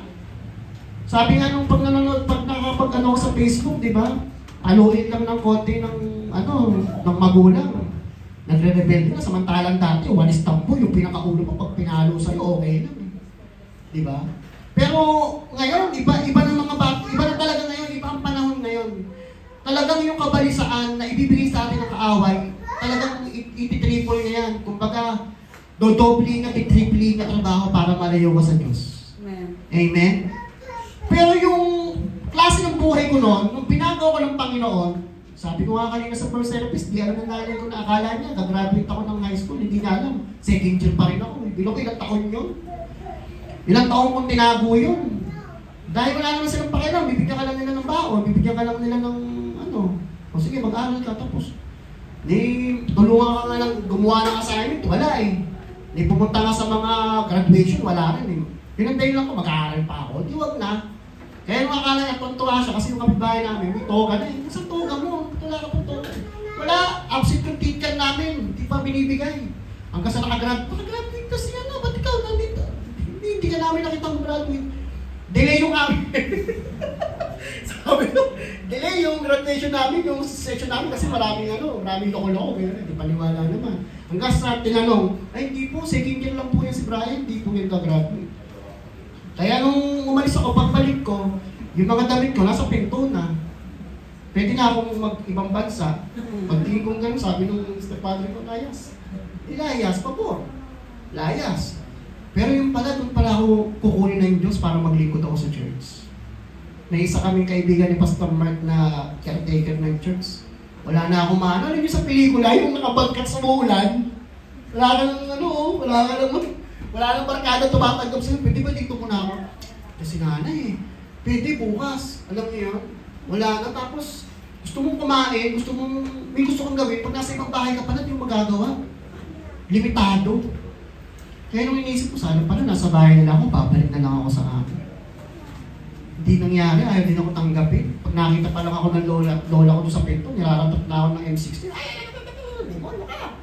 Sabi nga nung pag nanonood, pag nakapag-ano sa Facebook, di ba? Aluin lang ng konti ng magulang. Nagre-rebelde na, samantalang dati, walis tampo, yung pinakaulo mo pag pinalo sa'yo, okay lang. Di ba? Pero ngayon, iba ng mga bata, iba na talaga ngayon, iba ang panahon ngayon. Talagang yung kabalisaan na ibibigay sa atin ng kaaway, talagang ititriple niya yan. Kumbaga, dodobli nga, titripli nga trabaho para malayo ka sa Diyos. Amen? Pero yung klase ng buhay ko noon, nung pinagawa ko ng Panginoon, sabi ko nga kanina sa first therapist, di alam ng nanay ko na akala niya, gagraduate ako ng high school, hindi niya alam. Second year pa rin ako. Bilo ko ilang taon yun. Ilang taon kong tinago yun. Dahil wala naman silang pakialam, bibigyan ka lang nila ng baon, bibigyan ka lang nila ng o sige, mag-aaral ka tapos. Di, tulungan ka nga lang, gumawa ng assignment, wala eh. Di, pumunta nga sa mga graduation, wala rin eh. Pinandayin lang ko, mag-aaral pa ako. Di, wag na. Kaya nung akala niya, tuntua siya kasi yung kapitbahay namin, may toga na eh. Isang toga mo, wala ka pong toga. Wala, absent yung teacher namin, di pa binibigay. Hanggang sa nakagraduate kasi yan na, ba't ikaw nandito? Hindi ka namin nakita graduate. Delay yung amin. Sabi ko, delay yung graduation namin, yung session namin kasi maraming loko-loko, gano'n, hindi paniwala naman. Hanggang sa tinanong, ay hindi po, second year lang po yan si Brian, hindi po yung graduate. Kaya nung umalis ako, pagbalik ko, yung mga damit ko nasa pinto na. Pwede na akong mag-ibang bansa. Pagtingin ko gano'n, sabi nung stepfather ko, layas. Layas, pabor. Layas. Pero yung pala, doon pala ako kukunin na yung Diyos para maglingkod ako sa church. May isa kaming kaibigan ni Pastor Mark na caretaker ng church. Wala na akong maano. Alam niyo sa pelikula, yung nakabangkat sa ulan, wala ka nang barkada tumatanggap sa'yo. Pwede ba dito muna ako? Kasi nanay eh. Pwede bukas. Alam niyo yun? Wala na. Tapos, gusto mong kumain, may gusto kang gawin. Pag nasa ibang bahay ka pala, hindi mo magagawa. Limitado. Kaya nung inisip ko, sana pala nasa bahay nila ako, babalik na lang ako sa amin. Hindi nangyari, ayaw din ako tanggapin. Pag nakita pa lang ako ng lola ko doon sa pinto, niraratot na ako ng M16. Demonyo ka!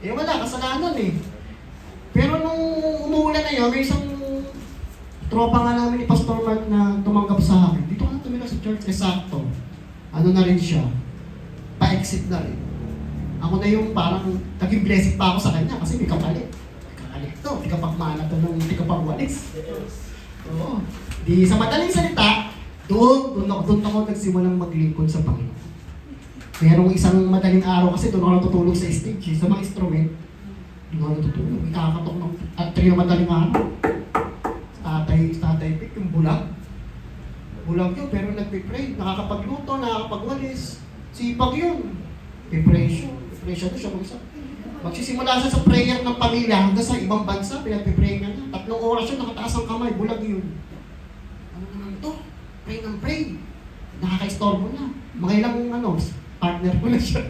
Eh wala, kasalanan eh. Pero nung umuulan na yun, may isang tropa nga namin ni Pastor Mark na tumanggap sa akin. Dito ka na tumira sa church, sakto. Ano na rin siya, pa-exit na rin. Ako na yung parang naging blessing pa ako sa kanya kasi may kapalit. To, di ka pagmana to nung di ka pagwalis. Oo. Di sa madaling salita, doon ako nagsimulang maglingkod sa Panginoon. Merong isang madaling araw kasi doon ako natutulog sa stage, sa mga instrument. Doon ako natutulog. Ikakatok ng at 3 na madaling araw. Tatay pick, yung bulag. Bulag yun, pero nagpipray. Nakakapagluto, nakakapagwalis. Sipag yun. Pipray siya. Pipray siya doon siya mag-isa. Magsisimula siya sa prayer ng pamilya hanggang sa ibang bansa, pinag-pray niya. 3 oras siya, nakataas ang kamay, bulag yun. Ano naman to? Pray ng pray. Nakaka-istorbo na. Mga ilang partner ko na siya.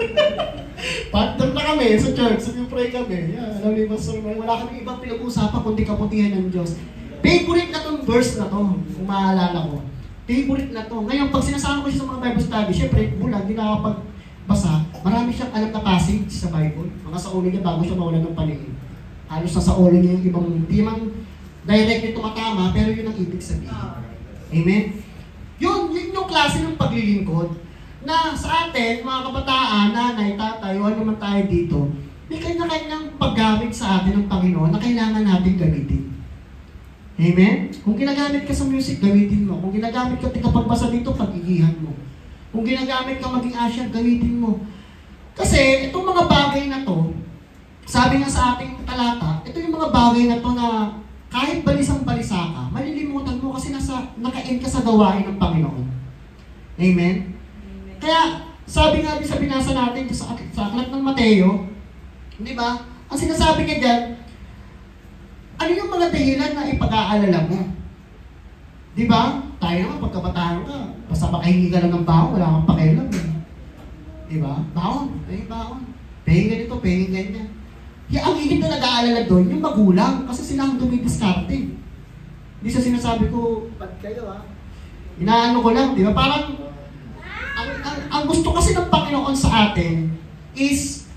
Partner na kami sa church, pray kami. Yeah, alam niyo, Pastor Mike, wala kami ibang pinag-uusapan kundi kaputihan ng Diyos. Favorite na tong verse na to, kung maalala ko. Favorite na to. Ngayon, pag sinasama ko siya sa mga Bible study, syempre, bulag, hindi nakakapagbasa, marami siyang alam na passage sa Bible. Mga sa ulo niya bago siya mawalan ng paningin. Halos na sa ulo niya yung ibang, hindi man directly tumatama, pero yun ang ibig sabihin. Amen? Yun yung klase ng paglilingkod na sa atin, mga kabataan, nanay, tatay, o ano man tayo dito, may kanya-kanyang paggamit sa atin ng Panginoon na kailangan natin gamitin. Amen? Kung ginagamit ka sa music, gamitin mo. Kung ginagamit ka pagbasa dito, pagigihan mo. Kung ginagamit ka maging asya, gamitin mo. Kasi itong mga bagay na to, sabi nga sa ating talata, ito yung mga bagay na to na kahit balisang-balisa ka, malilimutan mo kasi naka-in ka sa gawain ng Panginoon. Amen? Kaya, sabi nga din sa binasa natin sa aklat ng Mateo, di ba? Ang sinasabi niya dyan, ano yung mga dahilan na ipag-aalala mo? Di ba? Tayo naman, pagkabataan ka, basta makahingi ka lang ng baon, wala kang pakialam. Di ba? Baon, baon. Pahing ganito, pahing ganyan. Ang higit na nag-aalala doon, yung magulang, kasi sila ang dumidiskarte. Hindi sa sinasabi ko, ba't kayo inaano ko lang, di ba? Parang, ang gusto kasi ng Panginoon sa atin is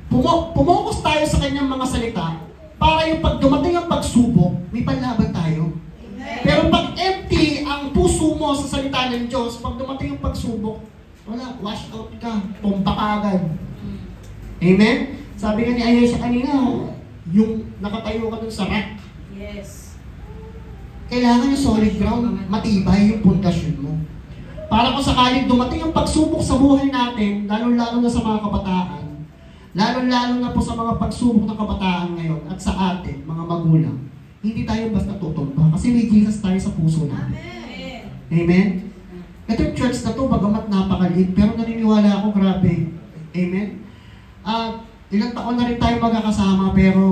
pumokus tayo sa kanyang mga salita para yung pag dumating ang pagsubok, may panlaban tayo. Amen. Pero pag empty ang puso mo sa salita ng Diyos, pag dumating ang pagsubok, wala, wash out ka, tumba ka agad. Amen? Sabi nga ni Ayesha kanina, yung nakatayo ka dun sa rack. Yes. Kailangan yung solid ground, matibay yung pundasyon mo. Para kung sakaling dumating ang pagsubok sa buhay natin, lalo-lalo na sa mga kabataan, lalo-lalo na po sa mga pagsubok ng kabataan ngayon at sa atin, mga magulang, hindi tayo basta tutumba kasi may Jesus tayo sa puso natin. Amen. Amen? Ito yung church na to, bagamat napakaliit, pero naniniwala ako, grabe. Amen? Ilang taon na rin tayo magkakasama, pero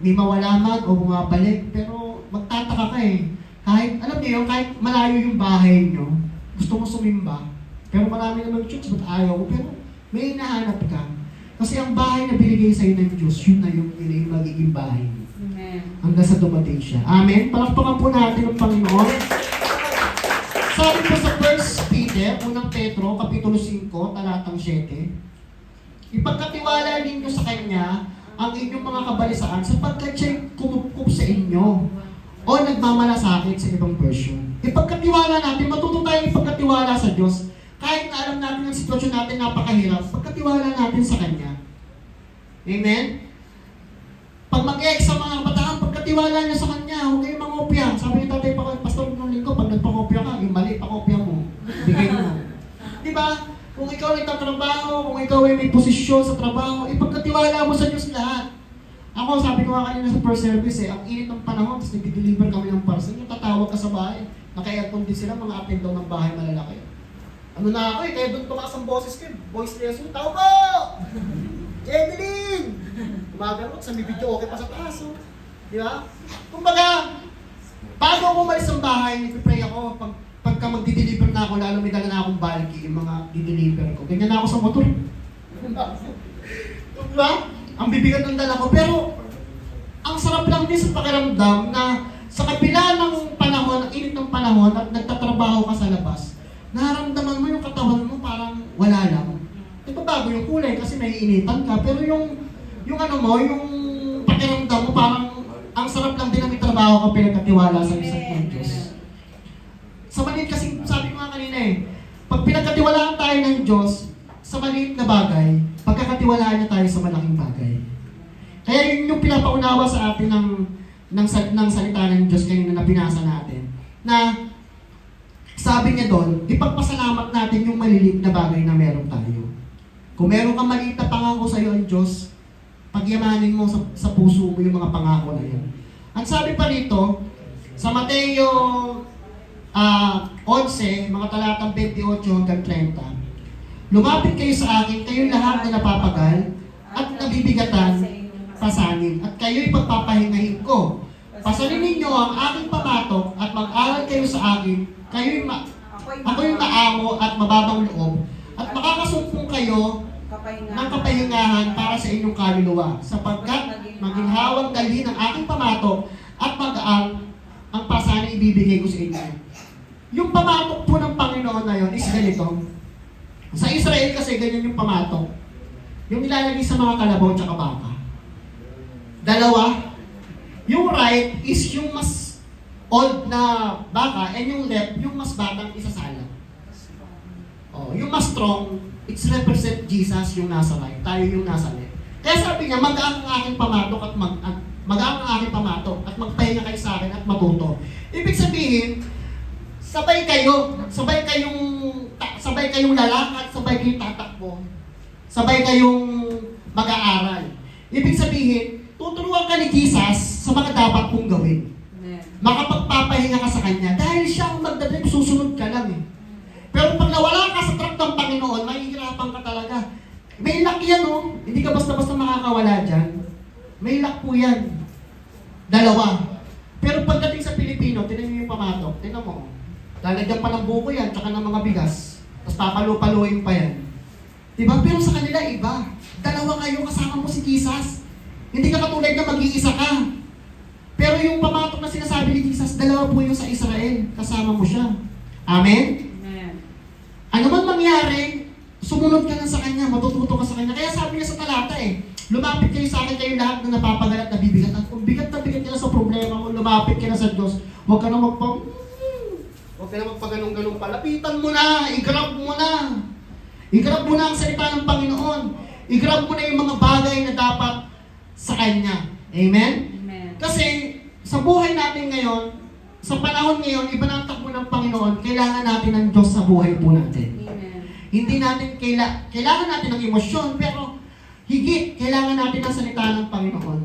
may mawala man o bumabalik, pero magtataka ka eh. Kahit, alam niyo yun, kahit malayo yung bahay nyo, gusto mo sumimba, pero marami naman church, ba't ayaw ko? Pero may hinahanap ka. Kasi ang bahay na binigay sa'yo ng Diyos, yun na yung magiging bahay mo. Amen. Hanggang sa dumating siya. Amen? Palakpakan po natin ang Panginoon. Sabi po sa 1 Peter, unang Petro, Kapitulo 5, talatang 7, ipagkatiwala ninyo sa Kanya ang inyong mga kabalisaan sapagkat siya'y kumukup sa inyo o nagmamalasakit sa ibang version. Ipagkatiwala natin, matuto tayong ipagkatiwala sa Diyos. Kahit na alam natin ang sitwasyon natin napakahirap, pagkatiwala natin sa Kanya. Amen? Pag mag-exam mga kabataan, pagkatiwala niya sa Kanya, huwag kayong mangopya. Sabi ni Tatay Pastor ng linggo, pag nagpakopya ka, yung mali, pakopya mo. Bigay mo. Diba? Kung ikaw ay nagtatrabaho, kung ikaw ay may posisyon sa trabaho, ipagkatiwala mo sa Diyos lahat. Ako, sabi ko nga kanina sa first service ang init ng panahon, tapos nag-deliver kami ng parcel, yung tatawag ka sa bahay, naka-aircon din sila, mga up and down ng bahay malalaki. Ano na ako kaya doon tumakas ang boses ko, voice lesson, tao po! Evelyn! Umagarot, sa may video okay pa sa taas, di ba? Kumbaga, bago ako umalis ng bahay, nagpipray ako, pagka magdi-deliver na ako, lalo may dala na akong bulky, yung mga di-deliver ko. Ganyan na ako sa motor. Diba? Ang bibigat ng dala ko. Pero, ang sarap lang din sa pakiramdam na sa kabila ng panahon, ang init ng panahon at nagtatrabaho ka sa labas, nararamdaman mo yung katawan mo parang wala lang. Nagbabago yung kulay kasi naiinitan ka. Pero yung ano mo, yung pakiramdam mo parang ang sarap lang din na may trabaho ka pinagkatiwala sa isang Diyos. Sa maliit kasi, sabi ko nga kanina pag pinagkatiwalaan tayo ng Diyos, sa maliit na bagay, pagkakatiwalaan niya tayo sa malaking bagay. Kaya yun yung pinapaunawa sa atin ng salita ng Diyos kanina na binasa natin. Na sabi niya doon, ipagpasalamat natin yung maliliit na bagay na meron tayo. Kung meron kang maliit na pangako sa iyo ang Diyos, pagyamanin mo sa puso mo yung mga pangako na yun. At sabi pa rito, sa Mateo 11, mga talatang 28 hanggang 30, lumapit kayo sa akin, kayong lahat na napapagal at nabibigatan, pasanin, at kayo'y pagpapahingahin ko. Pasanin ninyo ang aking pamatok at mag-aral kayo sa akin, ako'y maamo at mababang loob, at makakasumpong kayo ng kapahingahan para sa inyong kaluluwa, sapagkat maging hawang dalhin ng aking pamatok at magaang ang pasanin ibibigay ko sa inyo. Yung pamatok po ng Panginoon na yun is ganito. Sa Israel kasi ganyan yung pamatok. Yung nilalagay sa mga kalabaw at baka. Dalawa. Yung right is yung mas old na baka and yung left, yung mas batang isasala. Oh, yung mas strong, it's represent Jesus yung nasa right, tayo yung nasa left. Kaya sabi niya, magaan ang aking pamatok at magaan ang aking pamatok at magpahinga kayo sa akin at matuto. Ibig sabihin, sabay kayong lalakad, sabay kayong tatakbo, sabay kayong mag-aaral. Ibig sabihin, tuturuan ka ni Jesus sa mga dapat mong gawin. Makapagpapahinga ka sa Kanya dahil siya ang magdadrive, susunod ka lang eh. Pero pag nawala ka sa track ng Panginoon, mahihirapan ka talaga. May luck yan oh. Hindi ka basta-basta makakawala dyan. May luck po yan. Dalawa. Pero pagdating sa Pilipino, tinan niyo yung pamatok. Tinan mo. Lalagyan pa ng buko yan, tsaka ng mga bigas. Tapos papalu-paluin pa yan. Diba? Pero sa kanila, iba. Dalawa kayo, kasama mo si Jesus. Hindi ka katulad na mag-iisa ka. Pero yung pamatok na sinasabi ni Jesus, dalawa po yung sa Israel. Kasama mo siya. Amen? Ano man mangyari, sumunod ka lang sa Kanya, matututo ka sa Kanya. Kaya sabi niya sa talata lumapit kayo sa akin, kayo lahat na napapagalat na bibigat. At kung bigat na bigat ka na sa problema mo, lumapit ka na sa Diyos, huwag ka na magpaganong-ganong palapitan mo na, i-grab mo na. I-grab mo na ang salita ng Panginoon. I-grab mo na yung mga bagay na dapat sa Kanya. Amen? Kasi sa buhay natin ngayon, sa panahon ngayon, iba na ang takbo ng Panginoon, kailangan natin ng Diyos sa buhay po natin. Amen. Hindi natin kailangan natin ng emosyon, pero higit, kailangan natin ng salita ng Panginoon.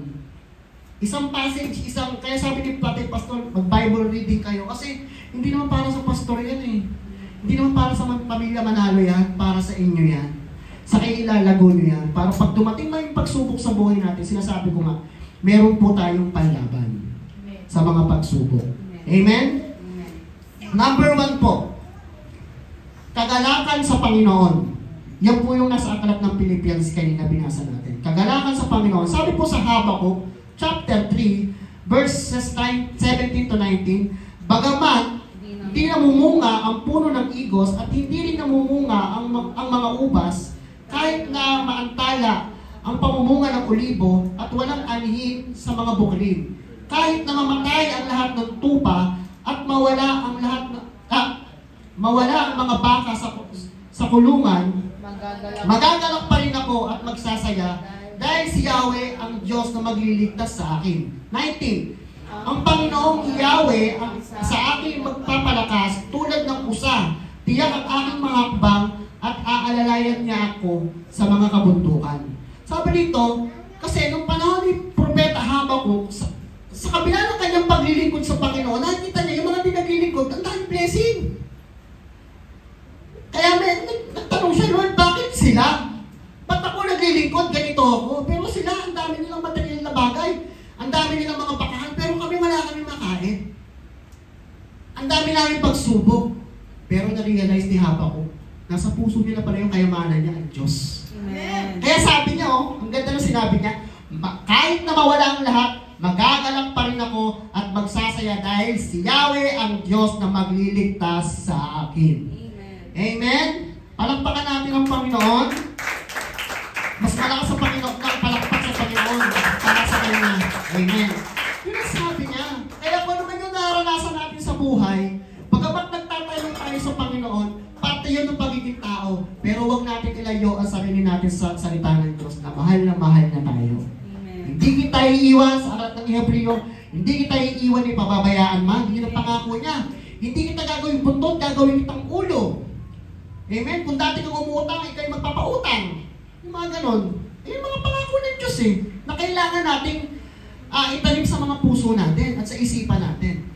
Isang passage, kaya sabi ni Pati Pastor, mag-Bible reading kayo, kasi hindi naman para sa pastor yan eh. Hindi naman para sa pamilya Manalo yan, para sa inyo yan. Sa kayo ilalago nyo yan, para pag dumating may pagsubok sa buhay natin, sinasabi ko nga, meron po tayong panlaban sa mga pagsubok. Amen? Number 1 po, kagalakan sa Panginoon. Yan po yung nasa aklat ng Philippians kanina binasa natin. Kagalakan sa Panginoon. Sabi po sa Habakkuk, chapter 3, verses 17 to 19, bagamat hindi namumunga ang puno ng igos at hindi rin namumunga ang mga ubas, kahit na maantala ang pamumunga ng olibo at walang anihin sa mga bukid. Kahit na mamatay ang lahat ng tupa at mawala ang mga baka sa kulungan, magagalak pa rin ako at magsasaya dahil si Yahweh ang Diyos na magliligtas sa akin. 19. Ang Panginoong Yahweh ang sa akin magpapalakas tulad ng usa. Tiyak ang aking mga hakbang at aalalayan niya ako sa mga kabundukan. Sabi dito, kasi nung panahon ni Propeta Habakkuk, sa kabila ng kanyang paglilingkod sa Panginoon, nakikita niya yung mga pinaglilingkod, ang daming blessing. Kaya nagtanong siya, Lord, bakit sila? Ba't ako naglilingkod? Ganito ako. Pero sila, ang dami nilang material na bagay. Ang dami nilang mga bakahan, pero kami wala kami makain. Ang dami namin pagsubok. Pero na-realize ni Habakkuk, nasa puso niya na pala yung kayamanan niya, ang Diyos. Amen. Kaya sabi niya, ang ganda ng sinabi niya, kahit na mawala ang lahat, magagalak pa rin ako at magsasaya dahil si Yahweh ang Diyos na magliligtas sa akin. Amen. Amen? Palakpakan natin ang Panginoon. Mas malakas sa Panginoon ng palakpak sa Panginoon para sa Kanya. Amen. Yun ang sabi niya. Kaya kung naman yung naranasan natin sa buhay, pagkabat nagtatayo tayo sa Panginoon, parte yun ng pagiging tao. Pero huwag natin ilayo ang sarili natin sa salita ng Diyos na mahal na tayo. Hindi kita iiwan sa aklat ng Hebreo, hindi kita iiwan ni pababayaan man, hindi na pangako niya. Hindi kita gagawin buntot, gagawin kitang ulo. Amen? Kung dati kang umutang, ikay magpapautang. Yung mga ganon. Yung mga pangako ng Diyos na kailangan nating itanim sa mga puso natin at sa isipan natin.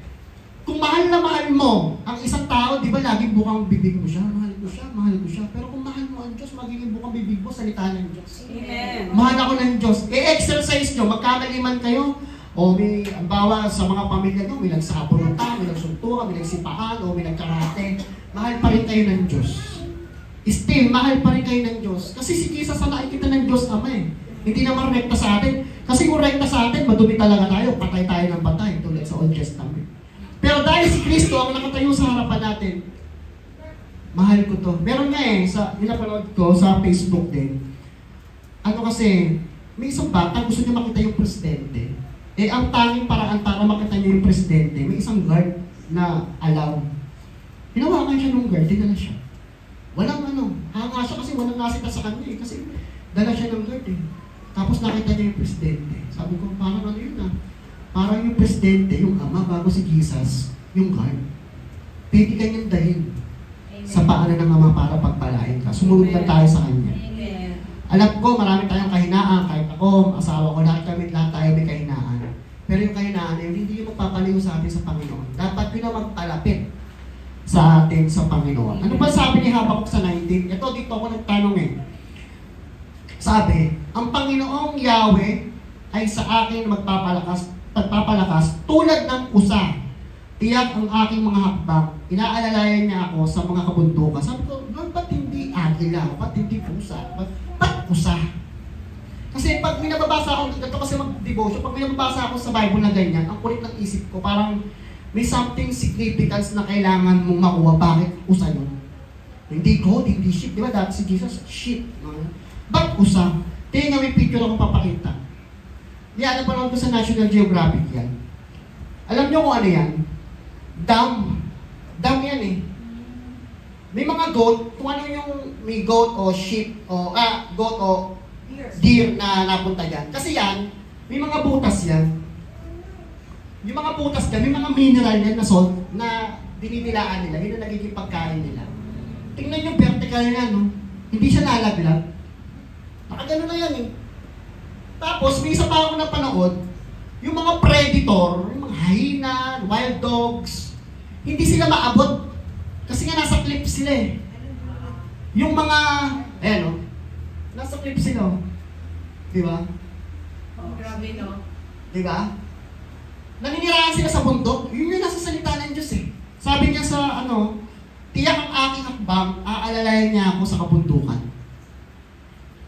Kung mahal na mahal mo ang isang tao, di ba laging bukang bibig mo siya, mahal ko siya. Pero kung mahal mo ang Diyos, magiging bukang bibig mo, salita ng Diyos. Amen. Mahal ako ng Diyos. E-exercise nyo, magkamaliman kayo. O may, ang bawa sa mga pamilya nyo, may nagsapulutan, may nagsuntukan, may nagsipahan, o may nagkarate. Mahal pa rin kayo ng Diyos. still, mahal pa rin kayo ng Diyos. Kasi si Jesus ang nakikita ng Diyos Ama eh. Hindi naman rekta sa atin. Kasi kung rekta sa atin, madumi talaga tayo. Patay tayo ng patay, tulad sa Old Testament. Pero dahil si Kristo ang nakatayo sa harapan natin, mahal ko to. Meron nga eh, sa pinapanood ko sa Facebook din. Ano kasi, may isang bata gusto niya makita yung presidente. Eh, ang tanging paraan para makita niya yung presidente, may isang guard na alaw. Hinawakan siya ng guard, dinala siya. Walang hanga siya kasi walang nasita sa kanya eh. Kasi dala siya ng guard eh. Tapos nakita niya yung presidente. Sabi ko, parang ano yun ah. Parang yung presidente, yung ama, bago si Jesus, yung guard. Pwede kanyang dalhin sa paanan ng ama para pagpalain ka. Sumunod lang tayo sa kanya. Alam ko, marami tayong kahinaan. Kahit ako, asawa ko, lahat tayo may kahinaan. Pero yung kahinaan na yun, hindi yung magpapalayo sa atin sa Panginoon. Dapat yun ang magpalapit sa atin sa Panginoon. Ano ba sabi ni Habakuk sa 19? Ito, dito ako nagtanong eh. Sabi, ang Panginoong Yahweh ay sa akin pagpapalakas tulad ng usa. Tiyak ang aking mga hakbang. Inaalalayan niya ako sa mga kabundukan. Sabi ko, ba't hindi agila? Ba't hindi pusa? Ba't usa? Kasi pag minababasa ako, ito kasi mag-devotion, pag minababasa ako sa Bible na ganyan, ang kulit ng isip ko, parang may something significance na kailangan mong makuha. Bakit usa yun? Hindi God, hindi sheep. Di ba dati si Jesus, sheep. Ba't usa? Tingnan nga may picture akong papakita. Yan, napanood ko sa National Geographic yan. Alam niyo kung ano yan? Dam. Dam yan eh. May mga goat, kung ano yung may goat o sheep o goat o deer na napunta dyan. Kasi yan, may mga butas yan. Yung mga butas dyan, may mga mineral yan na salt na dinidilaan nila. Yun ang nagiging pagkain nila. Tingnan yung vertical na, no? Hindi siya nalaglag. Nakagano na yan eh. Tapos, may isa pa ako napanood, yung mga predator, yung mga hyena, wild dogs, hindi sila maabot. Kasi nga nasa cliff sila eh. Yung mga, ayan o, nasa cliff sila o. Di ba? Grabe, no? Di ba? Naninirahan sila sa bundok, yun yung nasa salita ng Diyos eh. Sabi niya sa tiyak ang aking hakbang, aalalayan niya ako sa kabundukan.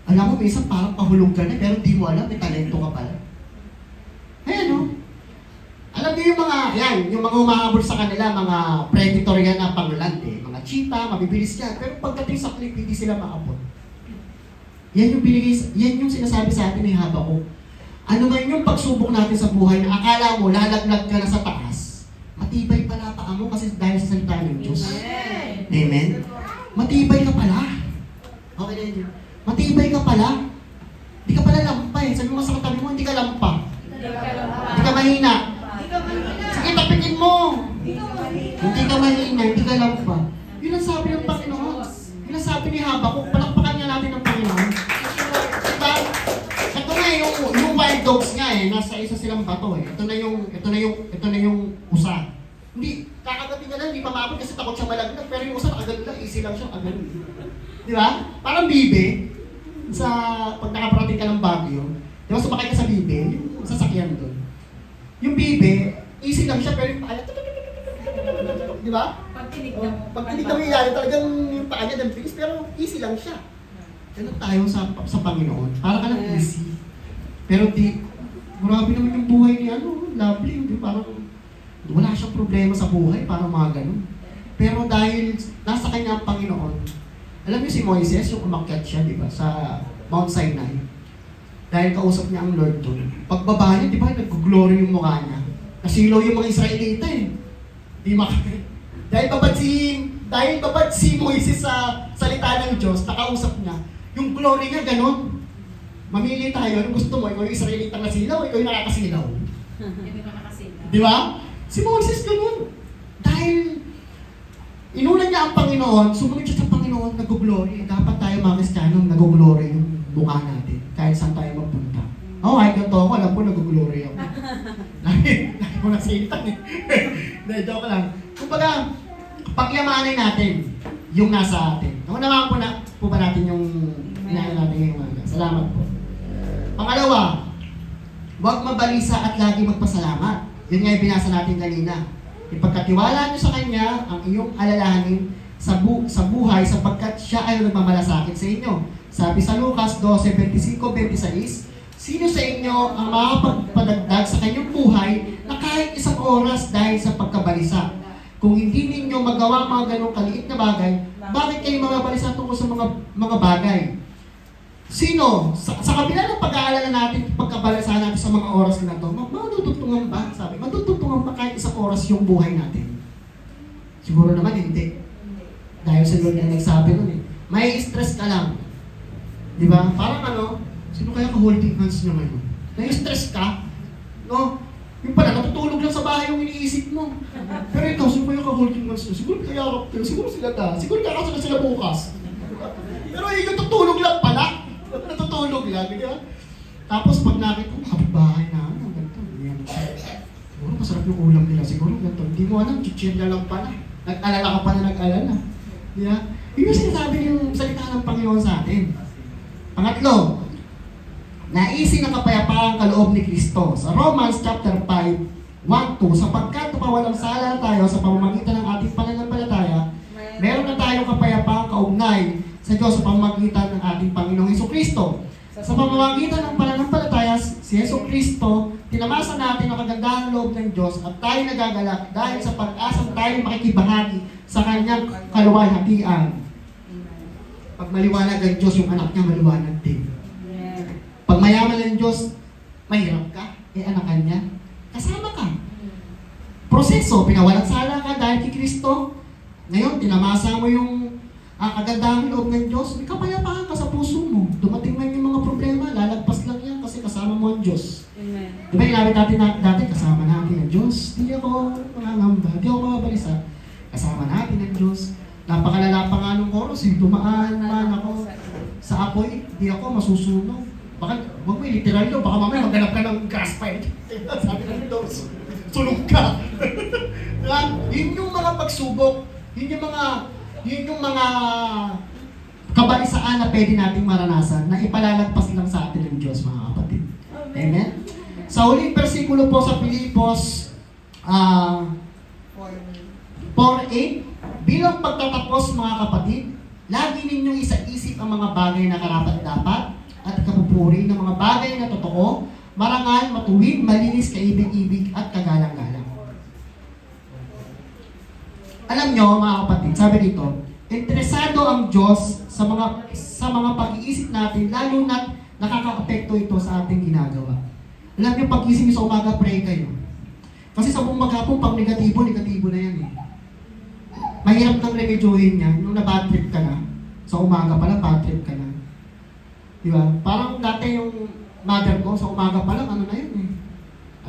Alam mo, minsan parang pahulog ka na, pero di mo alam, may talento ka pala. Ayan o. Alam niyo yung mga, yung mga umahabol sa kanila, mga predator yan na pangland eh. Mga cheetah, mabibilis yan. Pero pagdating sa cliff, hindi sila maabot. Yan yung sinasabi sa atin ni Habakuk. Ano man yung pagsubok natin sa buhay na akala mo, lalaglag ka na sa taas, matibay pala paa mo kasi dahil sa salita ng Diyos. Amen? Matibay ka pala. Okay na yun. Matibay ka pala. Hindi ka pala lampa eh. Sabi mo sa katabi mo, hindi ka lampa. Hindi ka mahina. Sige, tapikin mo. Hindi ka mahina, hindi ka lampa. Yun ang sabi ng Panginoon. Yun ang sabi ni Habakuk. Palakpakan niya natin ng Panginoon. Diba? Ito nga yung wild dogs nga eh. Nasa isa silang bato eh. Ito na yung usa. Hindi, kakagabi nga lang, hindi pa maabot kasi takot siya malaglag. Pero yung usa, nakagano lang, easy lang siya, nakagano. Di ba? Parang bibe, pag nakaparating ka ng Baguio, di ba sumakay ka sa bibe, yung sasakyan doon. Yung bibe, easy lang siya, pero yung paa niya, di ba? Pag tinignan mo. Pag tinignan mo ilalim, talagang yung paa niya bilis, pero easy lang siya. Ganun tayo sa Panginoon, para ka lang easy. Pero grabe naman yung buhay ni lovely, di parang wala siyang problema sa buhay, parang mga ganun. Pero dahil nasa kanya ang Panginoon, alam niyo si Moises, yung umakyat siya, di ba, sa Mount Sinai. Dahil kausap niya ang Lord doon. Pagbaba niya, di ba, nag-glory yung mukha niya. Nasilaw yung mga Israelita eh. Di dahil babad si Moises sa salita ng Diyos, nakausap niya. Yung glory niya, ganun. Mamili tayo, ano gusto mo? Ikaw yung Israelita na silaw, ikaw yung nakakasilaw. Hindi ko nakasila. Di ba? Si Moises ganun. Dahil inuna niya ang Panginoon, sumunod siya sa Panginoon, nag-glory. Dapat tayo mga Kristiyano, nag-glory yung mukha natin, kahit saan tayo magpunta. Kahit ganito ako, alam ko nag-glory ako. Lagi ko nasilitan eh. Joke lang. Kumbaga, pagyamanin natin yung nasa atin. Nakunawa po ba natin yung inaano natin ngayong umaga? Salamat po. Pangalawa, huwag mabalisa at lagi magpasalamat. Yun nga yung binasa natin kanina. Ipagkatiwala nyo sa Kanya ang iyong alalahanin sa buhay sapagkat siya ay nagmamalasakit sa inyo. Sabi sa Lucas 12:25-26, sino sa inyo ang makapagpadagdag sa kanyang buhay na kahit isang oras dahil sa pagkabalisa? Kung hindi ninyo magawa mga ganong kaliit na bagay, bakit kayo mababalisa tungkol sa mga bagay? Sino? Sa kabila ng pag-aalala natin, pagkabalisa natin sa mga oras na ito, matutulungan ba? Sabi, matutulungan ba kahit isang oras yung buhay natin? Siguro naman hindi. Dahil sa Lord na nagsabi nun eh. May stress ka lang. Di ba? Parang sino kaya ka-holding hands naman yun? Na-stress ka? No? Yung pala, natutulog lang sa bahay yung iniisip mo. Pero ikaw, sino kaya ka-holding hands na? Siguro kaya ako, siguro sila ta. Siguro kakasal sila bukas. Pero yung tutulog lang pala. Natutulog lang, di ba? Tapos pag nakita ko, kapit-bahay na, ganito. Siguro masarap yung ulam nila. Siguro ganito. Hindi mo alam, chichirya lang pala. Nag-alala ka pa na nag-alala. Di ba? Yun yung sinasabi yung salita ng Panginoon sa atin. Pangatlo, naisin ang kapayapaan kaloob ni Kristo. Sa Romans chapter 5, 1-2, sapagkat pawalang sala tayo sa pamamagitan ng ating pananampalataya, meron na tayong kapayapaang kaugnay sa Diyos sa pamamagitan ng ating Panginoong Hesukristo. Sa pamamagitan ng pananampalataya, si Hesukristo, tinamasa natin ang kagandahang loob ng Diyos at tayo nagagalak dahil sa pag-asang tayo makikibahagi sa kanyang kaluwalhatian. Pag maliwanag ang Diyos, yung anak niya maliwanag din. Pag mayaman ang Diyos, mahirap ka, anakan niya, kasama ka. Proseso, pinawalang sala ka dahil kay Kristo. Ngayon, tinamasa mo yung kagandahang loob ng Diyos, may kapayapaan ka sa puso mo. Dumating man yung mga problema, lalagpas lang yan kasi kasama mo ang Diyos. Amen. Diba ginamit natin dati, kasama natin ang Diyos. Hindi ako mangangamba, hindi ako mababalisa. Kasama natin ang Diyos. Napakalala pa nga nung chorus, dumaan man ako sa apoy, hindi ako masusunog. Baka, wag mo literal yun, baka mamaya maghanap ka ng gas pipe. Sabi ng Diyos, sunog ka. Yun yung mga pagsubok, yun yung mga kabalisaan na pwede nating maranasan na ipalalagpas lang sa atin ng Diyos, mga kapatid. Amen? Sa huling versikulo po sa Filipos 4:8, bilang pagtatapos mga kapatid, lagi ninyong isa-isip ang mga bagay na karapat-dapat at kapupuri ng mga bagay na totoo, marangal, matuwid, malinis, kaibig-ibig at kagalang-galang. Alam nyo mga kapatid, sabi dito, interesado ang Diyos sa mga pag-iisip natin, lalo na nakaka-apekto ito sa ating ginagawa. Alam nyo, pag-isip nyo sa umaga, pray kayo. Kasi sa buong maghapon, pag negatibo na yan eh. Mahirap nang remedyohin yan, nung na-bad trip ka na, sa umaga pala, bad trip ka na. Diba? Parang dati yung mother ko, sa umaga pa lang, ano na yun eh.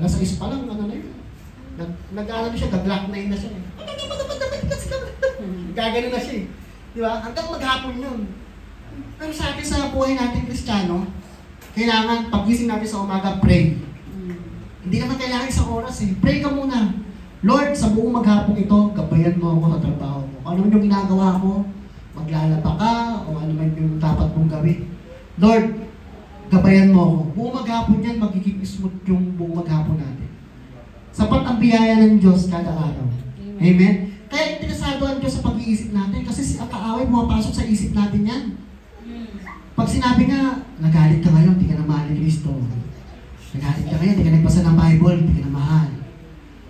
Alas 6 pa lang, ano na yun. Nag-ano siya, gag-lock na yun na siya eh. Gagano na siya eh. Diba? Hanggang maghapon yun. Pero sa atin sa buhay natin Kristiyano, kailangan pagising natin sa umaga, pray. Hindi naman kailangan isang oras eh. Pray ka muna. Lord, sa buong maghapon ito, gabayan mo ako sa trabaho mo. Kung ano yung ginagawa ko, maglalaba ka, o ano man yung dapat mong gawin. Lord, gabayan mo ako. Buong maghapon yan, magiging smooth yung buong maghapon natin. Sapat ang biyaya ng Diyos kada araw. Amen? Kaya interesado ang Diyos sa pag-iisip natin kasi ang kaaway pumapasok sa isip natin yan. Pag sinabi nga, nagalit ka ngayon, di ka na mahal ni Kristo. Nagalit ka ngayon, di ka nagbasa ng Bible, di ka na mahal.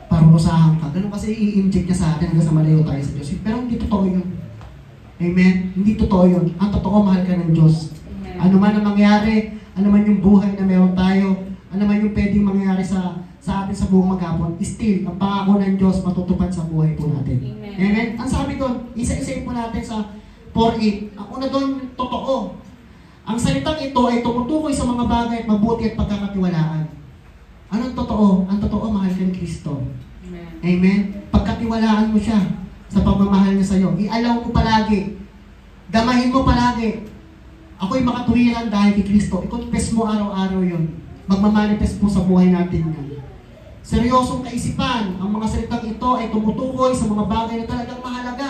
Parurusahan ka. Ganun kasi i-inject niya sa atin hanggang sa malayo tayo sa Diyos. Pero hindi totoo yun. Amen? Hindi totoo yun. Ang totoo, mahal ka ng Diyos. Ano man ang mangyari, ano man yung buhay na meron tayo, ano man yung pwedeng mangyari sa atin sa buong maghapon, still, ang pangako ng Diyos matutupad sa buhay po natin. Amen? Ang sabi doon, isa-isayin po natin sa 4:8. Ang una doon, totoo. Ang salitang ito ay tumutukoy sa mga bagay at mabuti at pagkakatiwalaan. Anong totoo? Ang totoo, mahal ka ni Kristo. Amen? Pagkatiwalaan mo siya sa pagmamahal niya sa iyo. Ialaw mo palagi. Damahin mo palagi. Ako'y makatuwiran dahil kay Kristo. I-confess mo araw-araw yun. Magmamanifest po sa buhay natin yun. Seryosong kaisipan, ang mga salitang ito ay tumutukoy sa mga bagay na talagang mahalaga.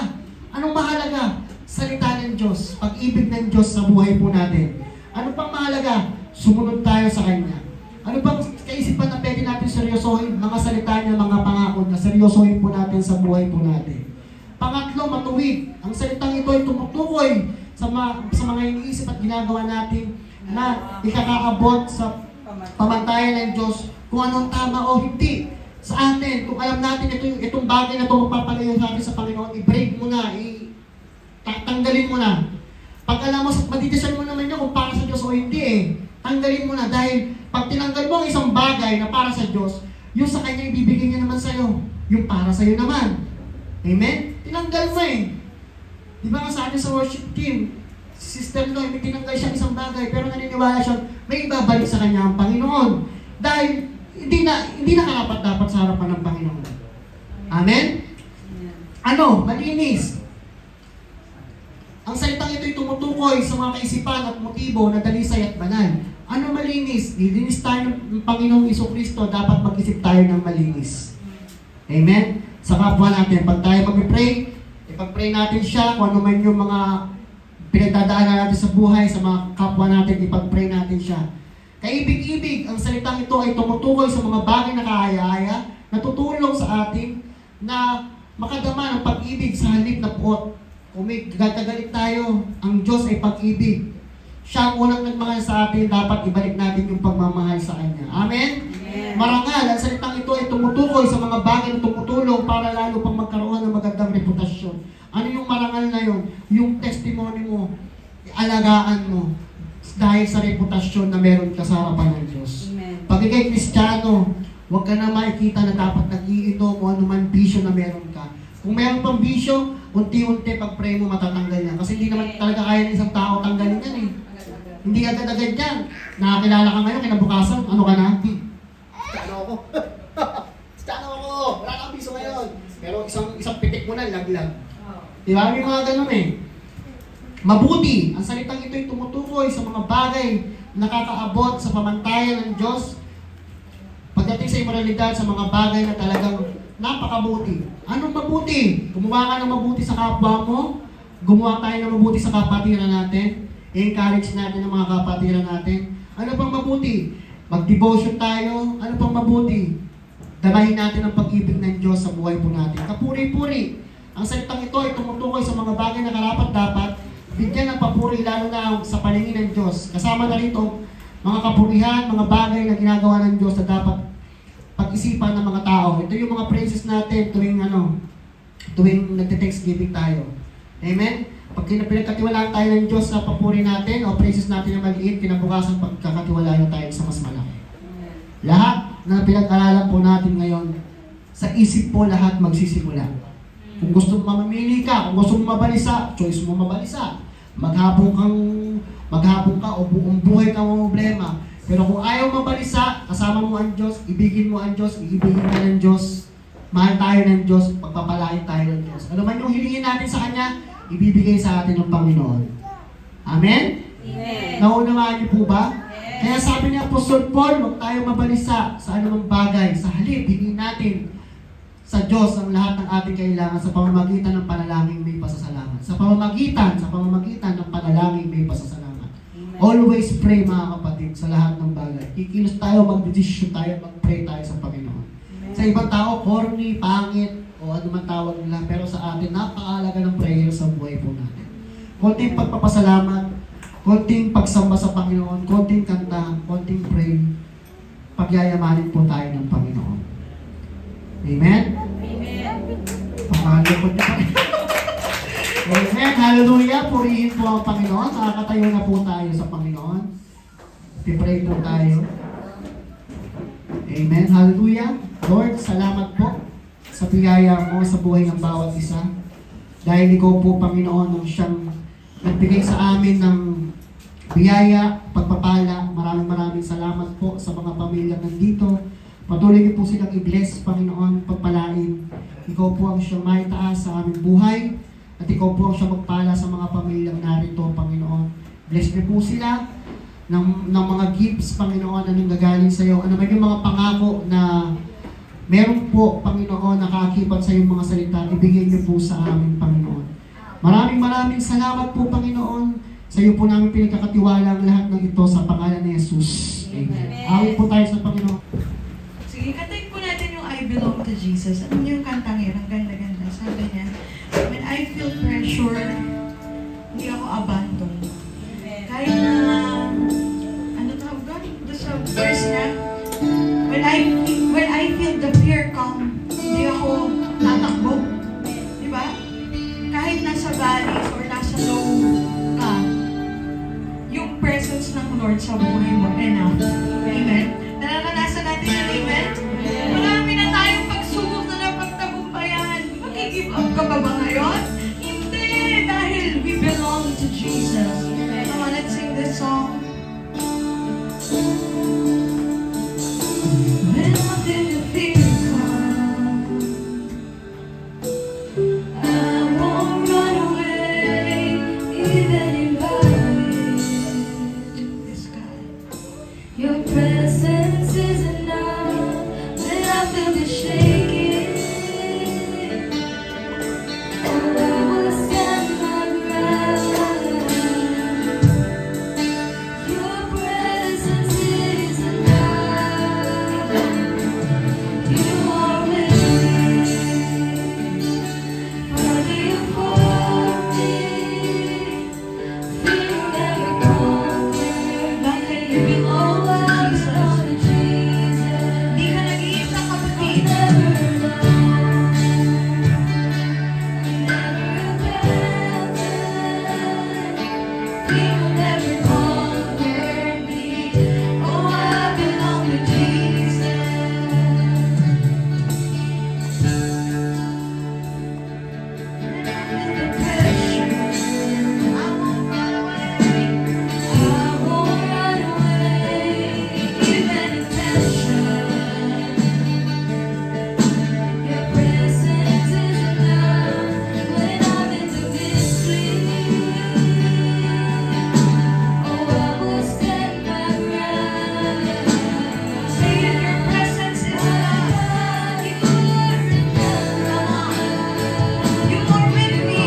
Anong mahalaga? Salita ng Diyos, pag-ibig ng Diyos sa buhay po natin. Ano pang mahalaga? Sumunod tayo sa Kanya. Ano bang kaisipan na pwede natin seryosohin? Mga salita niya, mga pangako na seryosohin po natin sa buhay po natin. Pangatlo, matuwid. Ang salitang ito ay tumutukoy sa mga iniisip at ginagawa natin na ikakaabot sa pamantayan ng Diyos kung anong tama o hindi sa atin. Kung alam natin itong bagay na ito magpapalayo sa atin sa Panginoon, i-break mo na, tanggalin mo na. Pag alam mo, madidesisyon mo naman yun kung para sa Diyos o hindi tanggalin mo na dahil pag tinanggal mo ang isang bagay na para sa Diyos, yung sa Kanya ibibigay niya naman sa'yo. Yung para sa'yo naman. Amen? Tinanggal mo Di ba nga sa atin sa worship team, si Sister Loy, may tinanggal siya isang bagay, pero naniniwala siya, may ibabalik sa Kanya ang Panginoon. Dahil hindi na karapat-dapat sa harapan ng Panginoon. Amen? Malinis. Ang salitang ito'y tumutukoy sa mga kaisipan at motibo na dalisay at banal. Malinis? Nilinis tayo ng Panginoong Jesucristo, dapat mag-isip tayo ng malinis. Amen? Sa kapwa natin, pag tayo mag-pray, ipag-pray natin siya, kung ano man yung mga pinagdadaanan natin sa buhay, sa mga kapwa natin, ipag-pray natin siya. Kaibig-ibig, ang salitang ito ay tumutukoy sa mga bagay na kahaya-haya, na tutulong sa atin na makadama ng pag-ibig sa halip na puot. Kung may gagagalit tayo, ang Diyos ay pag-ibig. Siya ang unang nagmahal sa atin, dapat ibalik natin yung pagmamahal sa Kanya. Amen? Amen. Marangal, ang salitang ito ay tumutukoy sa mga bagay na tumutulong para lalo pang magkaroon ng magandang reputasyon. Ano yung marangal na yun? Yung testimony mo, alagaan mo dahil sa reputasyon na meron ka sa harapan ng Diyos. Amen. Pag ikay Kristiyano, huwag ka na makikita na dapat nag-iinom o anuman bisyo na meron ka. Kung meron pang bisyo, unti-unti pag-pray mo matatanggal yan. Kasi hindi naman talaga kaya ng isang tao tanggalin yan Hindi agad-agad yan. Nakakilala ka ngayon, kinabukasan, ano ka na? Kristiyano ako. Kristiyano ako. Wala kang bisyo ngayon. Pero isang pitik mo na, laglag. Diba? May mga ganun Mabuti. Ang salitang ito ay tumutukoy sa mga bagay na nakakaabot sa pamantayan ng Diyos. Pagdating sa imoralidad, sa mga bagay na talagang napakabuti. Anong mabuti? Gumawa ka ng mabuti sa kapwa mo. Gumawa tayo ng mabuti sa kapatiran natin. I-encourage natin ang mga kapatiran natin. Ano pang mabuti? Mag-devotion tayo. Ano pang mabuti? Dalahin natin ang pag-ibig ng Diyos sa buhay po natin. Kapuri-puri. Ang salitang ito ay tumutukoy sa mga bagay na karapat-dapat bigyan ng papuri lalo na sa paningin ng Diyos. Kasama na rito mga kapurihan, mga bagay na ginagawa ng Diyos na dapat pag-isipan ng mga tao. Ito yung mga praises natin tuwing nagte-thanksgiving tayo. Amen? Pag pinagkatiwalaan tayo ng Diyos sa papuri natin o praises natin na maliit, kinabukasan pagkakatiwalaan tayo sa mas malaki. Lahat na pinag-aralan po natin ngayon, sa isip po lahat magsisimula. Kung gusto mo mamili ka, kung gusto mo mabalisa, choice mo mabalisa. Maghapon ka o buong buhay ka mo problema. Pero kung ayaw mabalisa, kasama mo ang Diyos, ibigin mo ang Diyos, iibigin ka ng Diyos, mahal tayo ng Diyos, pagpapalain tayo ng Diyos. Ano man yung hilingin natin sa Kanya, ibibigay sa atin ng Panginoon. Amen? Amen. Naunawaan niyo po ba? Kaya sabi ni Apostol Paul, huwag tayo mabalisa sa anumang bagay. Sa halip, hingin natin sa Diyos ang lahat ng ating kailangan sa pamamagitan ng panalangin may pasasalamat. Sa pamamagitan ng panalangin may pasasalamat. Amen. Always pray mga kapatid sa lahat ng bagay. Kikilos tayo, mag-decision tayo, mag-pray tayo sa Panginoon. Amen. Sa ibang tao, corny, pangit, o ano man tawag nila. Pero sa atin, napakahalaga ng prayer sa buhay po natin. Konting pagpapasalamat, konting pagsamba sa Panginoon, konting kanta, konting pray, pagyayamanin po tayo ng Panginoon. Amen? Amen. Pakalipod niyo pa. Amen. Hallelujah. Purihin po ang Panginoon. Nakakatayo na po tayo sa Panginoon. Pipray po tayo. Amen. Hallelujah. Lord, salamat po sa biyaya mo sa buhay ng bawat isa. Dahil ikaw po, Panginoon, ang siyang nagbigay sa amin ng biyaya, pagpapala. Maraming salamat po sa mga pamilya nandito. Patuloy niyo po silang i-bless, Panginoon, pagpalain. Ikaw po ang siyang maitaas sa aming buhay at ikaw po ang siyang magpala sa mga pamilyang narito, Panginoon. Bless niyo po sila ng mga gifts, Panginoon, na nanggagaling sa iyo. Ano man yung mga pangako na meron po, Panginoon, nakakipan sa iyong mga salita, ibigay niyo po sa amin, Panginoon. Maraming salamat po, Panginoon. Sa iyo po namin pinagkakatiwala ang lahat ng ito sa pangalan ni Jesus. Amen. Awit po tayo sa Panginoon. Sige, kantayin po natin yung I Belong to Jesus. Ano yung kantang yun? Ang ganda-ganda. Sabi niya, when when I feel the fear come, hindi ako tatakbo. Di ba? Kahit nasa valleys or nasa low ka, yung presence ng Lord sa buhay mo, enough. Amen? Nararanasan natin yan, amen? Marami na tayong pagsubok na napagtagumpayan. Mag-give up ka ba ngayon? Hindi! Dahil we belong to Jesus. Come on, let's sing this song. When I feel the fear come, I won't run away, even in valleys. This God. Your presence is enough when I feel the shaking. Oh, I will stand my ground. Your presence is enough. You are with me. Father, you for me. Fear never conquered. Bakit You you belong belong to to Jesus? Jesus. Di ka nag-iisa, kapatid. Your presence is enough when I'm into mystery. Oh, I will stand my ground. Say it, your presence is enough. You are with me.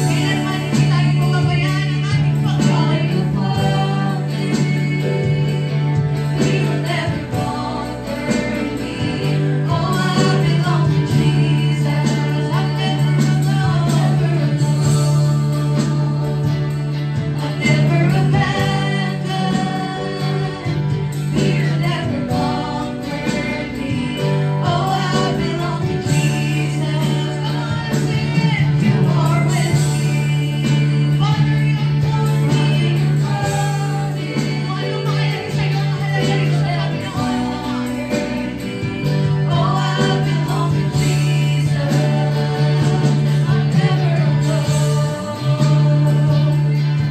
Kailan man hindi tayo mababayaan ng ating Panginoon. You for me. You never conquer me. Oh, I belong to Jesus. I'm never alone. I'm never abandoned. You never conquered me. Oh, I belong to Jesus. Come on, sing it. You are with me. Father, you're for me. Kung ano makalagay sa'yo, mahalagay sa Panginoon. Oh, I belong to Jesus. I'm never alone.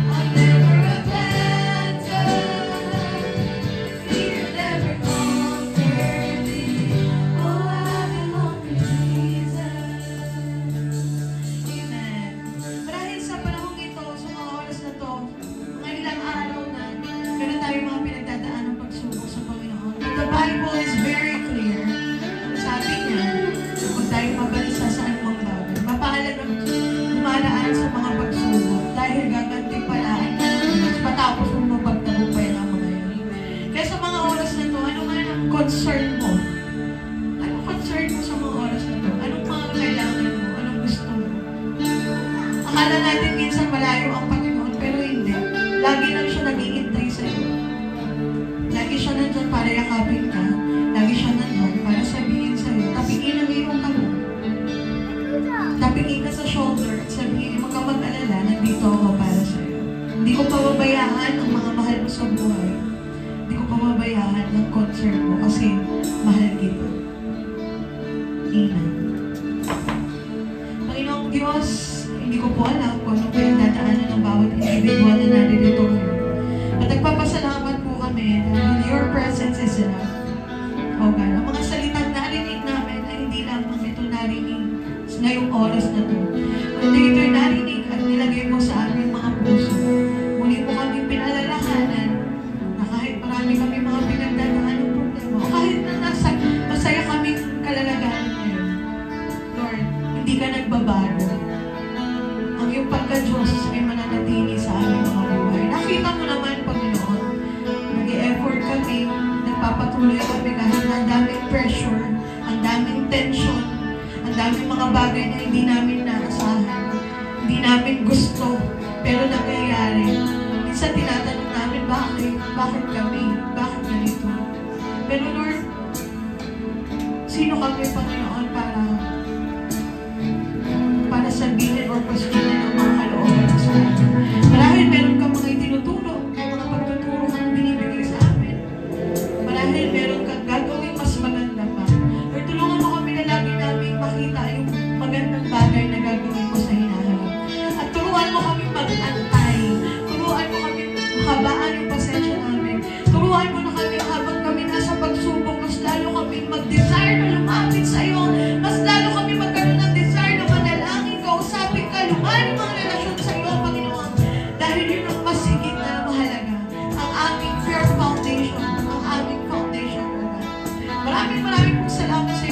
I'm never abandoned. Fear never conquered me. Oh, I belong to Jesus. Amen. Marahil sa panahong ito, sa mga oras na to, mga ilang araw na, meron tayong mga pinagdadaan ng pagsubok sa Panginoon. The Bible is very clear. Sabi niya, huwag tayong mabalisa sa anumang bagay. Mapahalagang dumadaan sa mga pagsubok dahil gagantimpalaan ka ng Diyos matapos mong mapagtagumpayan ang mga yun. Kaya sa mga oras na to, ano man ang concern mo? Anong concern mo sa mga oras na to? Anong mga kailangan mo? Anong gusto mo? Akala natin minsan malayo ang Panginoon, pero hindi. Lagi lang siya nag-iintay sa'yo. Lagi siya nandyan para yakapin ka. Lagi siya nandyan para sabihin sa'yo, tapingin ang iyong kamay. Tapingin ka sa shoulder at sabihin, huwag ka mag-alala, nandito ako para sa'yo. Hindi ko pababayaan ang mga mahal mo sa buhay. Hindi ko pababayaan ang concern mo kasi mahal kita. Amen. Panginoong Diyos, hindi ko po alam kung ano po yung dadaanan ng bawat individual na naririto ngayon. At nagpapasalamat po kami dahil your presence is enough. O God, ang mga salitang narinig namin ay hindi lamang ito narinig ngayong oras na ito. Kundi ito'y narinig at nilagay mo sa aming mga puso. Muli mo kami pinalalahanan na kahit marami kami mga pinagdadaan ng problema o kahit na nasa masaya kaming kalalagahan ngayon, Lord, hindi ka nagbabago. Ang iyong pagka-Diyos ay mananatili sa aming mga buhay. Nakita mo naman, Panginoon, nag-e-effort kami, nagpapatuloy kami kahit na ang daming pressure, ang daming tension, ang daming mga bagay na hindi namin naasahan, hindi namin gusto, pero nangyayari. Minsan tinatanong namin, bakit kami? Bakit ganito? Pero Lord, kami, Panginoon, para sabihin or questionin ang mga kalooban mo sa amin. Marahil meron kang mga itinuturo, may mga pagtuturo kang binibigay sa amin. Marahil meron kang gagawin mas maganda pa. Or tulungan mo kami na lagi namin makita yung magandang bagay na gagawin mo sa hinaharap. At turuan mo kami mag-antay. Turuan mo kami habaan yung pasensya namin. Turuan mo na kami habang kami nasa pagsubok, mas lalo kami mag-desire na lumapit sa iyo. Mas lalo kami magkaroon ng desire na manalangin, kausapin ka, lumalim ang relasyon sa iyo, Panginoon. Dahil yun ang mas higit na mahalaga. Ang aming fair foundation, ang aming foundation, O God. Maraming pong salamat sa